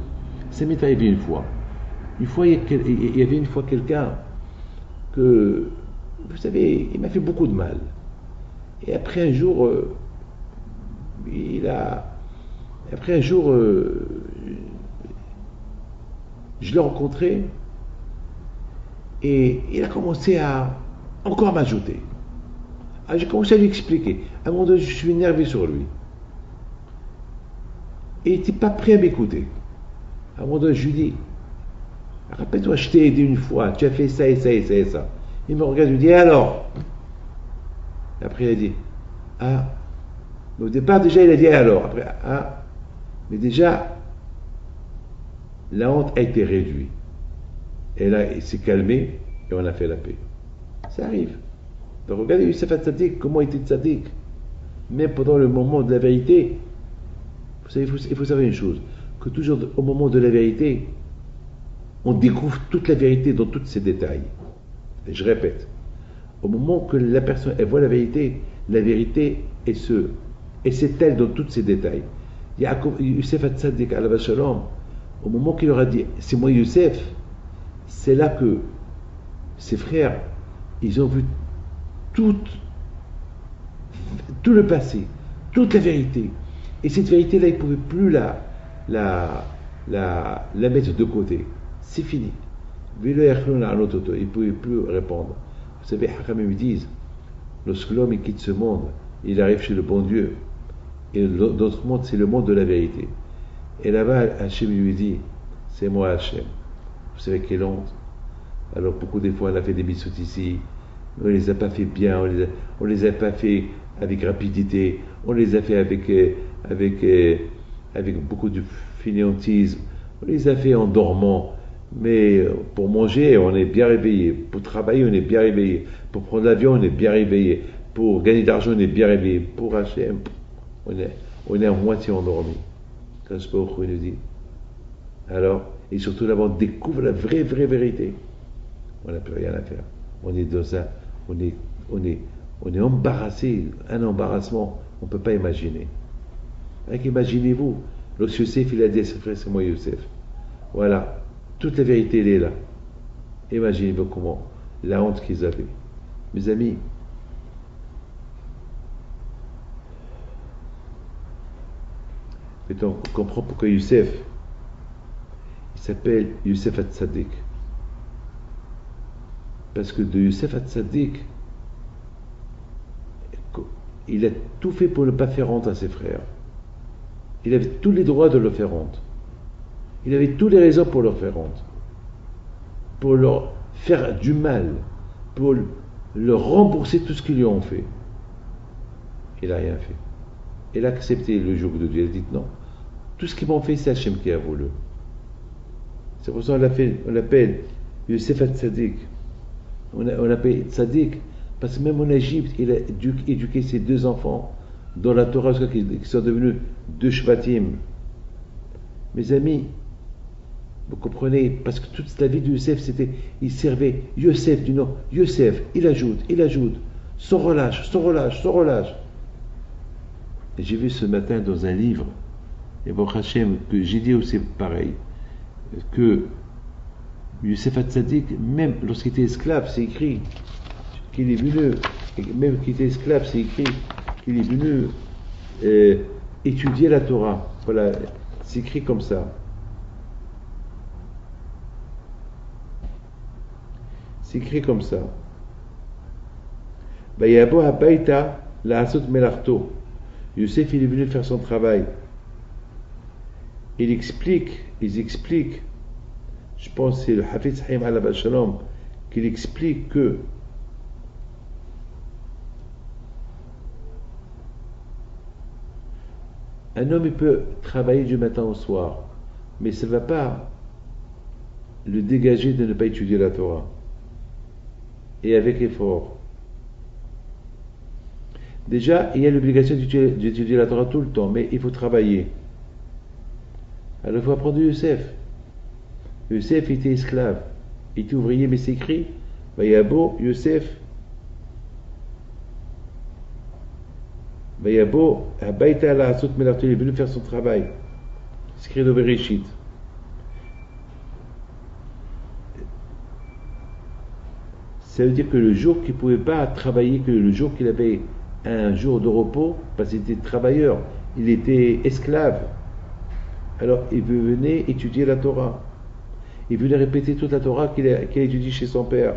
Ça m'est arrivé une fois. Il y avait une fois quelqu'un que, vous savez, il m'a fait beaucoup de mal. Et après un jour, je l'ai rencontré et il a commencé à encore m'ajouter. Ah, j'ai commencé à lui expliquer. À un moment donné, je suis énervé sur lui. Et il n'était pas prêt à m'écouter. À un moment donné, je lui dis, rappelle-toi, je t'ai aidé une fois, tu as fait ça et ça et ça et ça. Il me regarde, il me dit, alors? Et après, il a dit, ah. Mais au départ, déjà, il a dit, alors? Après, ah. Mais déjà, la honte a été réduite. Et là, il s'est calmé et on a fait la paix. Ça arrive. Donc, regardez Youssef Hatzadik, comment il était tzaddik. Même pendant le moment de la vérité, vous savez, il faut savoir une chose, que toujours au moment de la vérité, on découvre toute la vérité dans tous ses détails. Et je répète, au moment que la personne elle voit la vérité s'étale dans tous ses détails. Youssef Hatzadik, alav shalom, au moment qu'il leur a dit c'est moi Youssef, c'est là que ses frères, ils ont vu tout le passé, toute la vérité. Et cette vérité-là, ils ne pouvaient plus la mettre de côté. C'est fini. Ils ne pouvaient plus répondre. Vous savez, Hakam me disent, lorsque l'homme quitte ce monde, il arrive chez le bon Dieu. Et l'autre monde, c'est le monde de la vérité. Et là-bas, Hachem lui dit, c'est moi Hachem. Vous savez quelle honte. Alors beaucoup des fois, on a fait des missoutes ici, on ne les a pas fait bien, on les a pas fait avec rapidité, on les a fait avec beaucoup de fainéantisme, on les a fait en dormant, mais pour manger, on est bien réveillé, pour travailler, on est bien réveillé, pour prendre l'avion, on est bien réveillé, pour gagner de l'argent, on est bien réveillé, pour Hachem, on est à moitié endormi. Quand je peux nous dit. Alors, et surtout là, on découvre la vraie vérité. On n'a plus rien à faire. On est dans un, on est embarrassé, un embarrassement, on ne peut pas imaginer. Imaginez-vous, lorsque Youssef, il a dit à ses frères, c'est moi Youssef. Voilà, toute la vérité, elle est là. Imaginez-vous comment, la honte qu'ils avaient. Mes amis, on comprend pourquoi Youssef, il s'appelle Youssef Hatzadik. Parce que de Youssef Hatzadik, il a tout fait pour ne pas faire honte à ses frères. Il avait tous les droits de leur faire honte. Il avait toutes les raisons pour leur faire honte. Pour leur faire du mal. Pour leur rembourser tout ce qu'ils lui ont fait. Il n'a rien fait. Il a accepté le joug de Dieu. Il a dit non. Tout ce qu'ils m'ont fait, c'est Hachem qui a voulu. C'est pour ça qu'on l'appelle Youssef Hatzadik. On l'appelle Tzadik, parce que même en Égypte, il a éduqué ses deux enfants dans la Torah qui sont devenus deux Shvatim. Mes amis, vous comprenez, parce que toute la vie de Youssef, c'était, il servait Youssef du nom, Youssef, il ajoute, sans relâche. Et j'ai vu ce matin dans un livre, et Baruch Hashem, que j'ai dit aussi pareil, que Youssef Hatzadik, même lorsqu'il était esclave, c'est écrit qu'il est venu, même qu'il était esclave, c'est écrit qu'il est venu étudier la Torah. Voilà, c'est écrit comme ça. C'est écrit comme ça. Bayabo habaita la asot melarto. Youssef, il est venu faire son travail. Ils expliquent, je pense que c'est le Hafez Haïm alav shalom, qu'il explique que Un homme, il peut travailler du matin au soir, mais ça ne va pas le dégager de ne pas étudier la Torah. Et avec effort. Déjà, il y a l'obligation d'étudier la Torah tout le temps, mais il faut travailler. Alors il faut apprendre Youssef. Youssef était esclave. Il était ouvrier, mais c'est écrit. Vayabo, Youssef. Vayabo, Habaïta ala Asot Melartu, il est venu faire son travail. C'est écrit dans Bereshit. Ça veut dire que le jour qu'il ne pouvait pas travailler, que le jour qu'il avait un jour de repos, parce qu'il était travailleur, il était esclave. Alors il venait étudier la Torah. Il venait répéter toute la Torah qu'il a étudiée chez son père.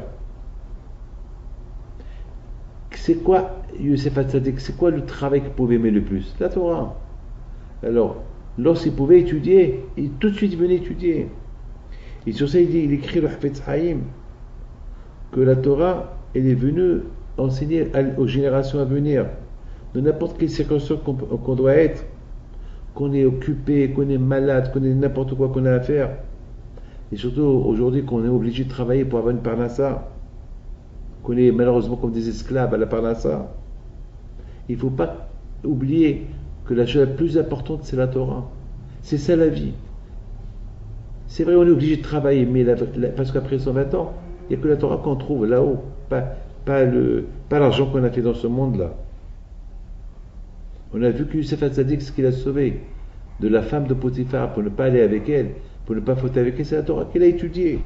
C'est quoi, Youssef Hatzadik, c'est quoi le travail qu'il pouvait aimer le plus? La Torah. Alors, lorsqu'il pouvait étudier, tout de suite il venait étudier. Et sur ça, il écrit le Hafetz Haïm que la Torah, elle est venue enseigner aux générations à venir, de n'importe quelle circonstance qu'on doit être, qu'on est occupé, qu'on est malade, qu'on est n'importe quoi qu'on a à faire, et surtout aujourd'hui qu'on est obligé de travailler pour avoir une parnassa, qu'on est malheureusement comme des esclaves à la parnassa, il ne faut pas oublier que la chose la plus importante c'est la Torah. C'est ça la vie. C'est vrai, on est obligé de travailler, mais parce qu'après 120 ans, il n'y a que la Torah qu'on trouve là-haut, pas l'argent qu'on a fait dans ce monde-là. On a vu que Youssef Hatzadik, ce qu'il a sauvé de la femme de Potiphar pour ne pas aller avec elle, pour ne pas fauter avec elle, c'est la Torah qu'il a étudiée.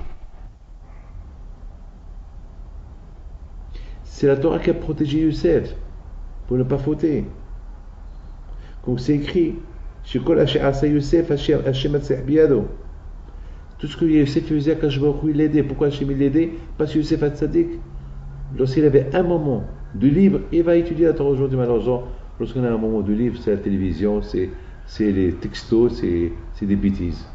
C'est la Torah qui a protégé Youssef pour ne pas fauter. Comme c'est écrit, Shekol Asher Asa Youssef Hashem Atzeh Biyado. Tout ce que Youssef faisait, Akash Baruch Hu, il l'aidait. Pourquoi Hashem il l'aidait? Parce que Youssef Hatzadik, lorsqu'il avait un moment de libre, il va étudier la Torah aujourd'hui. Malheureusement, lorsqu'on a un moment de libre, c'est la télévision, c'est les textos, c'est des bêtises.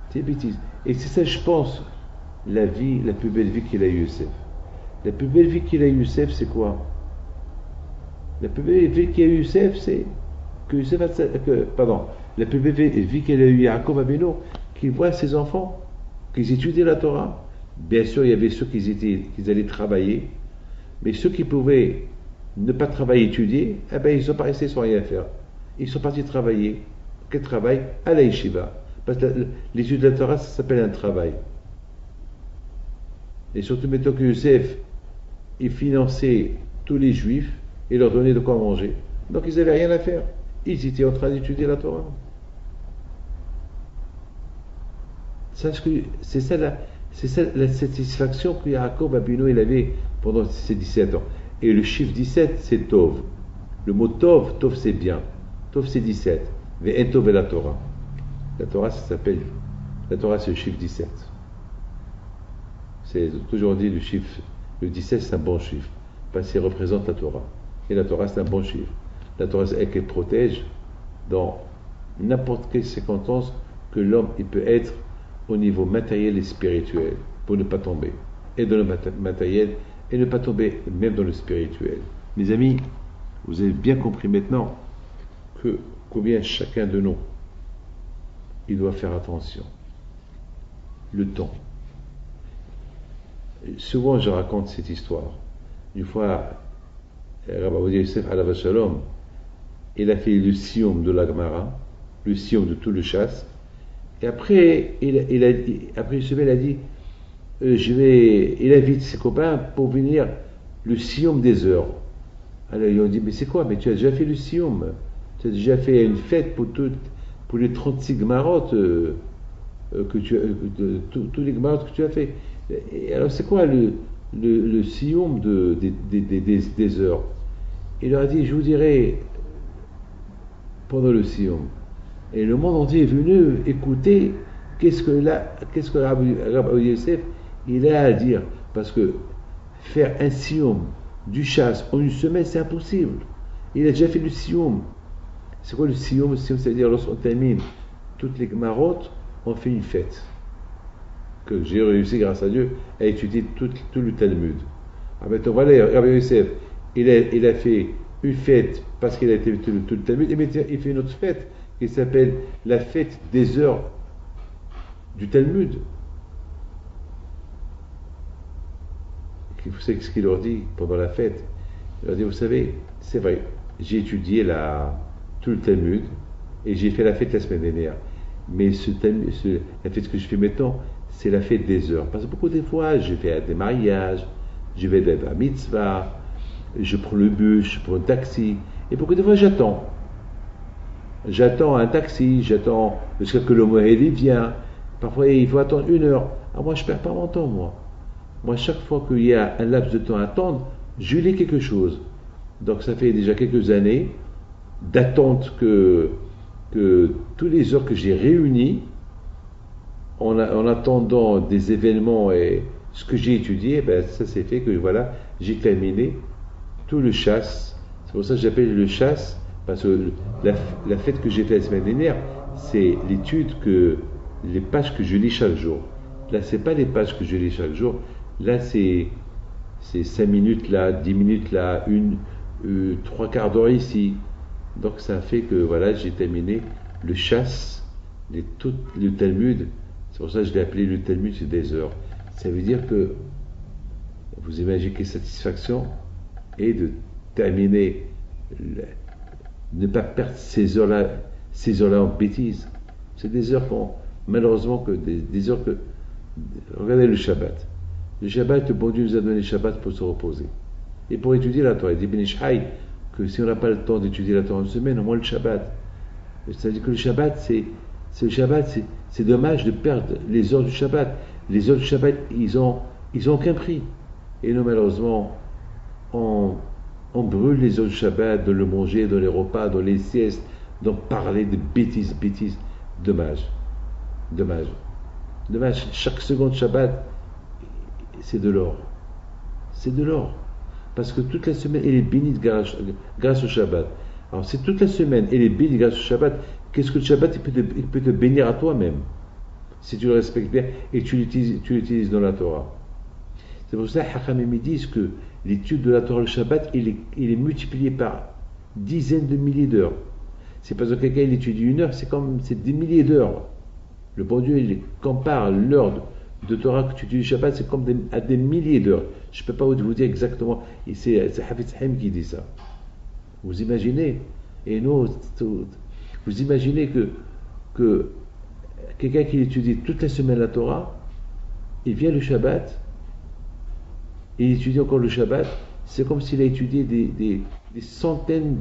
C'est des bêtises. Et c'est ça, je pense, la plus belle vie qu'il a eu Youssef. La plus belle vie qu'il a eu Youssef, c'est quoi? La plus belle vie qu'il a eu Youssef, c'est que Youssef la plus belle vie qu'il a eu Yaakov Avinu, qu'il voit ses enfants, qu'ils étudiaient la Torah. Bien sûr, il y avait ceux qui allaient travailler, mais ceux qui pouvaient ne pas travailler, étudier, eh ben, ils sont pas restés sans rien faire. Ils sont partis travailler. Quel travail? À la yeshiva. Parce que l'étude de la Torah, ça s'appelle un travail. Et surtout, mettons que Youssef, il finançait tous les juifs et leur donnait de quoi manger. Donc, ils n'avaient rien à faire. Ils étaient en train d'étudier la Torah. C'est ça la satisfaction que Yaakov Abino il avait pendant ses 17 ans. Et le chiffre 17, c'est Tov. Le mot Tov c'est bien. Tov, c'est 17. Ve'en Tov et la Torah. La Torah, la Torah, c'est le chiffre 17. C'est toujours dit le 17, c'est un bon chiffre. Parce qu'il représente la Torah. Et la Torah, c'est un bon chiffre. La Torah, c'est elle qui protège dans n'importe quelle circonstance que l'homme il peut être au niveau matériel et spirituel pour ne pas tomber. Et dans le matériel et ne pas tomber même dans le spirituel. Mes amis, vous avez bien compris maintenant que combien chacun de nous il doit faire attention. Le temps. Souvent je raconte cette histoire. Une fois, Rabbi Yosef Alav Shalom, il a fait le siyum de la Gemara, le siyum de tout le chasse, et après il a dit il invite ses copains pour venir le siyum des heures. Alors ils ont dit, mais c'est quoi? Mais tu as déjà fait le siyum, tu as déjà fait une fête pour les 36 Gemarot tous les Gemarot que tu as fait. Et alors c'est quoi le siyum des heures? Il leur a dit, je vous dirai pendant le siyum. Et le monde entier est venu écouter qu'est-ce que Rabbi Yosef il a à dire. Parce que faire un siyum du chasse en une semaine, c'est impossible. Il a déjà fait le siyum. C'est quoi le siyum? Le siyum, c'est-à-dire lorsqu'on termine toutes les Gemarot, on fait une fête. Que j'ai réussi, grâce à Dieu, à étudier tout le Talmud. Ah ben, voilà, Rabbi Yosef, il a fait une fête parce qu'il a été tout le Talmud, et maintenant il fait une autre fête qui s'appelle la fête des heures du Talmud. Vous savez ce qu'il leur dit pendant la fête? Il leur dit, vous savez, c'est vrai, j'ai étudié tout le Talmud et j'ai fait la fête la semaine dernière. Mais la fête que je fais maintenant, c'est la fête des heures. Parce que beaucoup de fois, je vais à des mariages, je vais à la mitzvah, je prends le bus, je prends un taxi, et beaucoup de fois, j'attends. J'attends un taxi, j'attends jusqu'à ce que le Moed vienne. Parfois, il faut attendre 1 heure. Ah, moi, je ne perds pas mon temps, moi. Moi, chaque fois qu'il y a un laps de temps à attendre, je lis quelque chose. Donc, ça fait déjà quelques années d'attente que tous les heures que j'ai réunies, en attendant des événements et ce que j'ai étudié, ben, ça s'est fait que voilà, j'ai terminé tout le chasse. C'est pour ça que j'appelle le chasse, parce que la fête que j'ai faite la semaine dernière, c'est les pages que je lis chaque jour. Là, c'est pas les pages que je lis chaque jour. Là, c'est 5 minutes là, 10 minutes là, 3 quarts d'heure ici. Donc, ça fait que voilà, j'ai terminé le chasse, tout le Talmud. C'est pour ça que je l'ai appelé le Talmud, c'est des heures. Ça veut dire que vous imaginez quelle satisfaction est de terminer, ne pas perdre ces heures-là en bêtises. C'est des heures malheureusement, des heures que. Regardez le Shabbat. Le Shabbat, le bon Dieu nous a donné le Shabbat pour se reposer. Et pour étudier la Torah, il dit Ben Ish Chai, que si on n'a pas le temps d'étudier la Torah en semaine, au moins le Shabbat. C'est-à-dire que le Shabbat, c'est dommage de perdre les heures du Shabbat. Les heures du Shabbat, ils ont aucun prix. Et nous, malheureusement, on brûle les heures du Shabbat, de le manger, dans les repas, dans les siestes, d'en parler de bêtises. Dommage. Chaque seconde Shabbat, c'est de l'or. C'est de l'or. Parce que toute la semaine, elle est bénie grâce au Shabbat. Alors, si toute la semaine, elle est bénie grâce au Shabbat, qu'est-ce que le Shabbat, il peut te bénir à toi-même, si tu le respectes bien et tu l'utilises dans la Torah. C'est pour ça que Hachamim disent que l'étude de la Torah, le Shabbat, il est multiplié par dizaines de milliers d'heures. C'est parce que quelqu'un il étudie 1 heure, c'est des milliers d'heures. Le bon Dieu, il compare l'heure de Torah que tu étudies le Shabbat, c'est comme à des milliers d'heures. Je ne peux pas vous dire exactement, et c'est Hafetz Haïm qui dit ça. Vous imaginez, et nous, vous imaginez que quelqu'un qui étudie toute la semaine la Torah, il vient le Shabbat, et il étudie encore le Shabbat, c'est comme s'il a étudié des centaines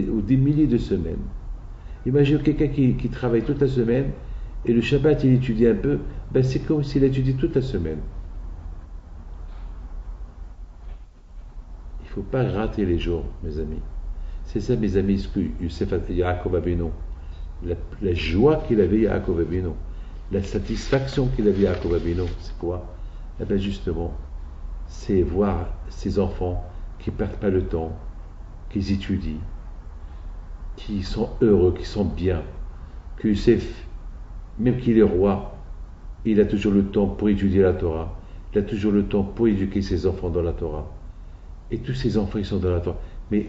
ou des milliers de semaines. Imaginez quelqu'un qui travaille toute la semaine, et le Shabbat il étudie un peu, ben c'est comme s'il a étudié toute la semaine. Il ne faut pas rater les jours, mes amis. C'est ça, mes amis, ce que Youssef Yaakov Avinu, la joie qu'il avait Yaakov Avinu, la satisfaction qu'il avait Yaakov Avinu, c'est quoi? Eh bien justement, c'est voir ces enfants qui ne perdent pas le temps, qui étudient, qui sont heureux, qui sont bien, que Youssef, même qu'il est roi, il a toujours le temps pour étudier la Torah, il a toujours le temps pour éduquer ses enfants dans la Torah. Et tous ces enfants, ils sont dans la Torah. Mais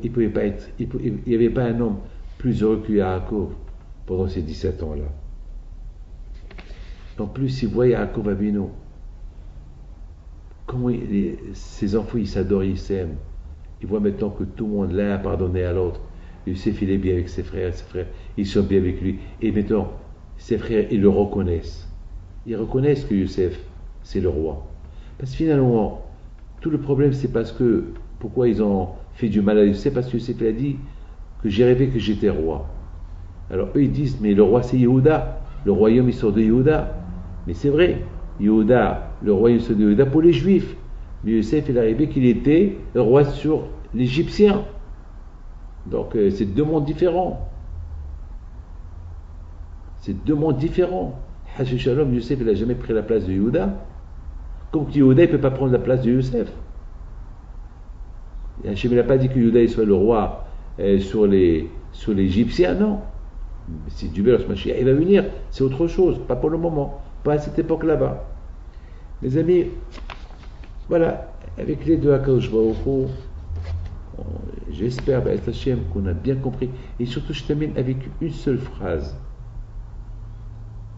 il pouvait pas être, il n'y avait pas un homme plus heureux que Yaakov pendant ces 17 ans-là. En plus, il voit Yaakov Avinu, comment ses enfants, ils s'adorent, ils s'aiment. Il voit maintenant que tout le monde l'un a pardonné à l'autre. Youssef, il est bien avec ses frères, ils sont bien avec lui. Et maintenant, ses frères, ils le reconnaissent. Ils reconnaissent que Youssef, c'est le roi. Parce que finalement, tout le problème, c'est pourquoi ils ont fait du mal à Youssef, parce que Youssef a dit que j'ai rêvé que j'étais roi. Alors eux, ils disent, mais le roi, c'est Yehuda. Le royaume, il sort de Yehuda. Mais c'est vrai, Yehuda, le royaume sort de Yehuda pour les Juifs. Mais Youssef, il est arrivé qu'il était roi sur l'Égyptien. Donc, c'est 2 mondes différents. C'est 2 mondes différents. Haché Shalom, Youssef, il n'a jamais pris la place de Yehuda. Comme que Yehuda, il ne peut pas prendre la place de Youssef. Hachem n'a pas dit que Yehuda soit le roi sur les Égyptiens, non. Si Dieu veut, Mashiach, il va venir, c'est autre chose, pas pour le moment, pas à cette époque là-bas. Mes amis, voilà, avec l'aide de Akadosh Baruch Hu, J'espère, B'ez Hashem, qu'on a bien compris. Et surtout, je termine avec une seule phrase.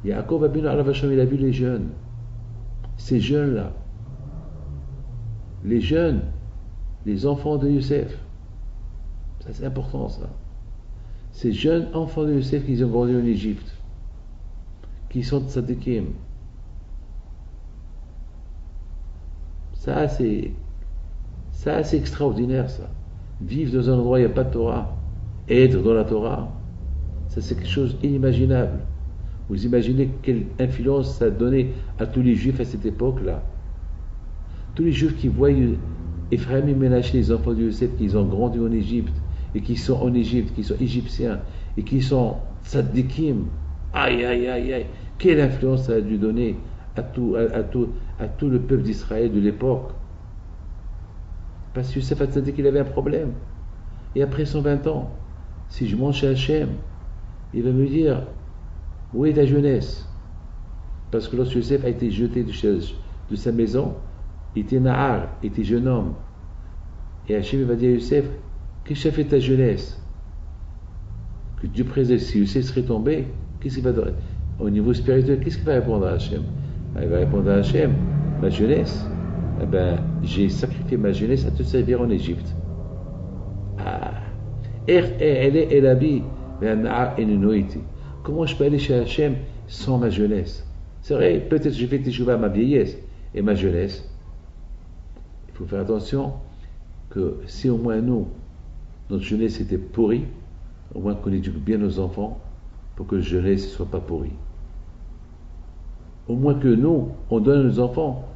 Yaakov Abinu alav Hashem, il a vu les jeunes. Ces jeunes-là. Les jeunes, les enfants de Youssef. Ça, c'est important, ça. Ces jeunes enfants de Youssef qui ont grandi en Égypte, qui sont tzadikim. Ça, c'est extraordinaire, ça. Vivre dans un endroit où il n'y a pas de Torah, être dans la Torah, ça, c'est quelque chose d'inimaginable. Vous imaginez quelle influence ça a donné à tous les Juifs à cette époque-là. Tous les Juifs qui voient Ephraim et Ménaché, les enfants de Youssef, qui ont grandi en Égypte, et qui sont en Égypte, qui sont égyptiens, et qui sont tzadikim. Aïe, aïe, aïe, aïe. Quelle influence ça a dû donner à tout le peuple d'Israël de l'époque. Parce que Youssef Hatzadik, il avait un problème. Et après 120 ans, si je monte chez Hachem, il va me dire, où est ta jeunesse? Parce que lorsque Youssef a été jeté de sa maison, il était Nahar, il était jeune homme. Et Hachem va dire à Youssef, qu'est-ce que ça fait ta jeunesse? Que Dieu préserve, si Youssef serait tombé, qu'est-ce qu'il va donner? Au niveau spirituel, qu'est-ce qu'il va répondre à Hachem? Il va répondre à Hachem, ma jeunesse, eh ben, j'ai sacrifié ma jeunesse à te servir en Égypte. Ah, comment je peux aller chez Hachem sans ma jeunesse? C'est vrai, peut-être j'ai fait teshuva à ma vieillesse et ma jeunesse. Il faut faire attention que si au moins nous, notre jeunesse était pourrie, au moins qu'on éduque bien nos enfants pour que la jeunesse ne soit pas pourrie. Au moins que nous, on donne à nos enfants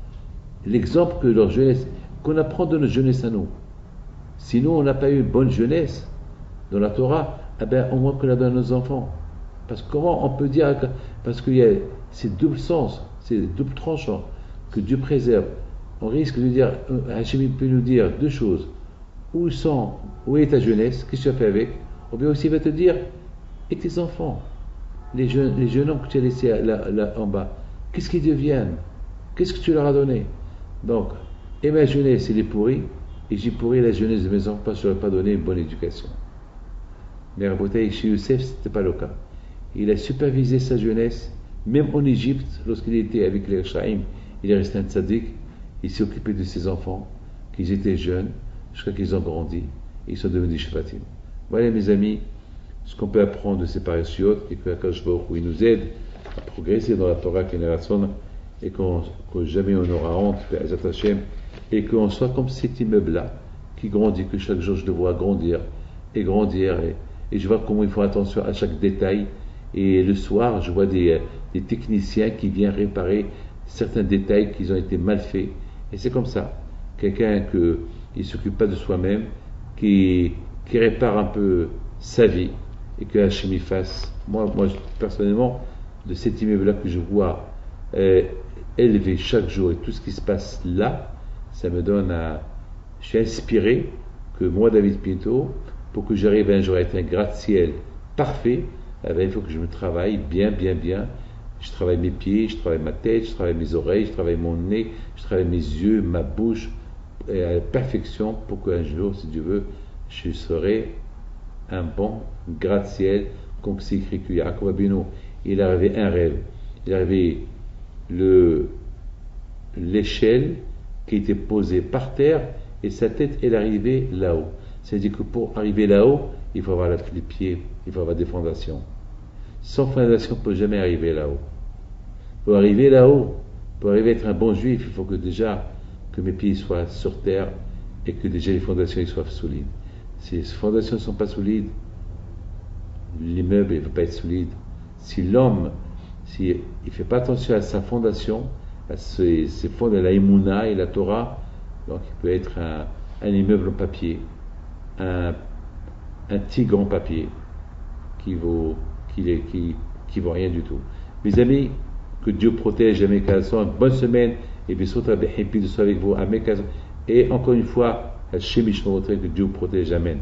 l'exemple que leur jeunesse, qu'on apprend de notre jeunesse à nous. Sinon, on n'a pas eu une bonne jeunesse dans la Torah, eh bien, au moins qu'on la donne à nos enfants. Parce que comment on peut dire, parce qu'il y a ces doubles sens, ces doubles tranchants que Dieu préserve, on risque de dire, Hachem peut nous dire deux choses. Où est ta jeunesse? Qu'est-ce que tu as fait avec? Ou bien aussi il va te dire, et tes enfants, les jeunes hommes que tu as laissés là en bas, qu'est-ce qu'ils deviennent? Qu'est-ce que tu leur as donné? Donc, et ma jeunesse, elle est pourrie, et j'ai pourri la jeunesse de mes enfants parce que je leur ai pas donné une bonne éducation. Mais Rabotai, chez Youssef, ce n'était pas le cas. Il a supervisé sa jeunesse, même en Égypte, lorsqu'il était avec les Rechaïm, il est resté un tzaddik, il s'est occupé de ses enfants, qu'ils étaient jeunes, jusqu'à qu'ils ont grandi, et ils sont devenus shvatim. Voilà mes amis, ce qu'on peut apprendre de ces parachutes, et que Akash Baruch Hu, il nous aide à progresser dans la Torah Keneratson, et que jamais on n'aura honte, Be'ezat Hashem, et qu'on soit comme cet immeuble-là, qui grandit, que chaque jour je le vois grandir, et grandir, et je vois comment il faut attention à chaque détail, et le soir, je vois des techniciens qui viennent réparer certains détails qui ont été mal faits, et c'est comme ça, quelqu'un qui ne s'occupe pas de soi-même, qui répare un peu sa vie, et que Hachem y fasse, moi personnellement, de cet immeuble-là que je vois élevé chaque jour, et tout ce qui se passe là, ça me donne je suis inspiré que moi, David Pinto, pour que j'arrive un jour à être un gratte-ciel parfait, eh bien, il faut que je me travaille bien. Je travaille mes pieds, je travaille ma tête, je travaille mes oreilles, je travaille mon nez, je travaille mes yeux, ma bouche, à la perfection, pour qu'un jour, si Dieu veut, je serai un bon gratte-ciel, comme c'est écrit que Yaakov Abinu, il avait un rêve. Il avait l'échelle qui était posée par terre et sa tête, elle arrivait là-haut. C'est-à-dire que pour arriver là-haut, il faut avoir les pieds, il faut avoir des fondations. Sans fondation, on ne peut jamais arriver là-haut. Pour arriver là-haut, pour arriver à être un bon juif, il faut que mes pieds soient sur terre et que déjà les fondations soient solides. Si les fondations ne sont pas solides, l'immeuble ne va pas être solide. Si l'homme, s'il ne fait pas attention à sa fondation, à ses fonds de la Emouna et la Torah, donc il peut être un immeuble en papier, un tigre en papier qui vaut rien du tout. Mes amis, que Dieu protège mes Kazan, bonne semaine et bien sûr happy de soir avec vous à mes Kazan. Et encore une fois, Hachem Yishmor, que Dieu protège, amen.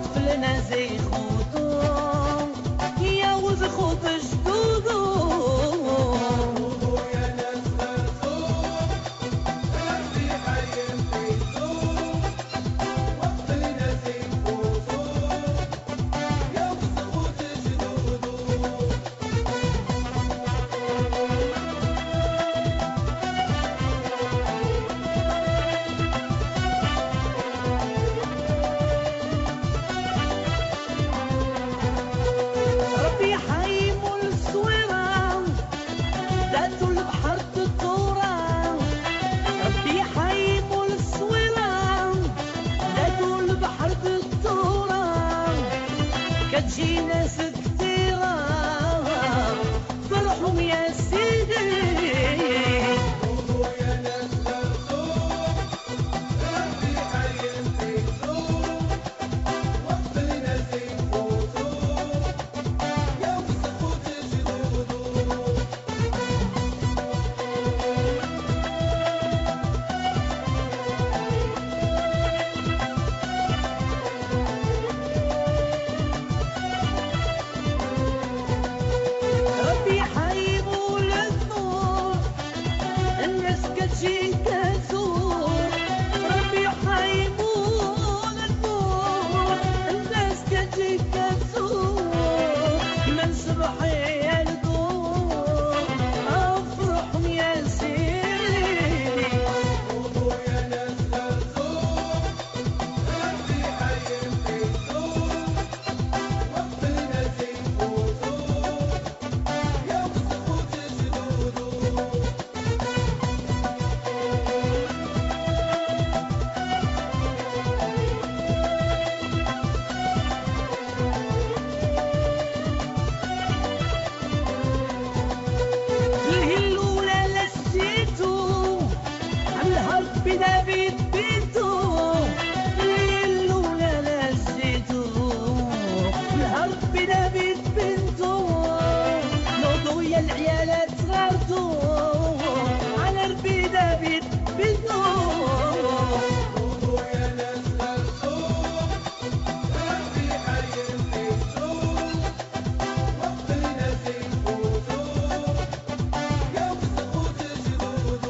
وقفلنا زي خوتو يا ولد خوت جدودو كتجي ناس كثيرة فرحهم يا سيدي قولوا يا ناس مرزوق ربي حي فيكم وقتنا زي خوتو يا وسخوت جدودو العيالات صغرتو على ربي دافيد بنتو قولوا يا ناس مرزوق ربي حي فيكم وقتنا زي خوتو يا وسخوت جدودو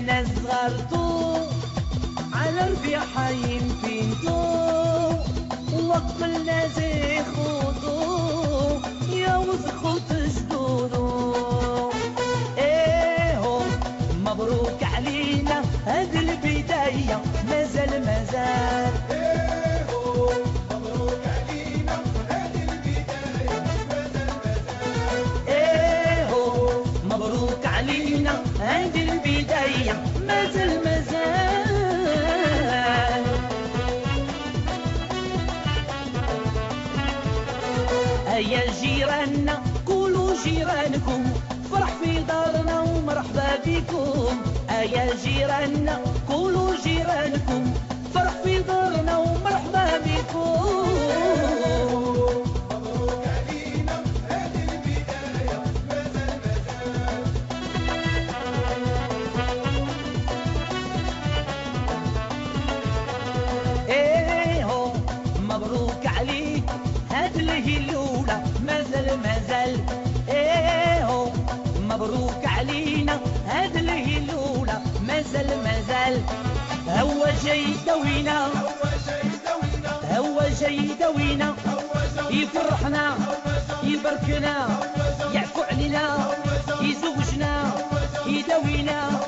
ناس صغرتو على ربي حايم فينتو وقفلنا زي خوتو يا وسخوت جدودو ايهو مبروك علينا هاد البداية مازال ايهو مبروك علينا هاد البداية مازال ايهو مبروك علينا هاد البداية مازال هيا جيراننا قولوا جيرانكم فرح في دارنا ومرحبا بكم هيا جيراننا قولوا جيرانكم فرح في دارنا ومرحبا بكم مبروك علينا هذه البداية مازال ايهو مبروك عليك هاد الهلولة مازال ايهو مبروك علينا هاد الهلولة مازال هو جاي دوينا هو جاي دوينا يفرحنا يباركنا يعفو علينا يزوجنا يداوينا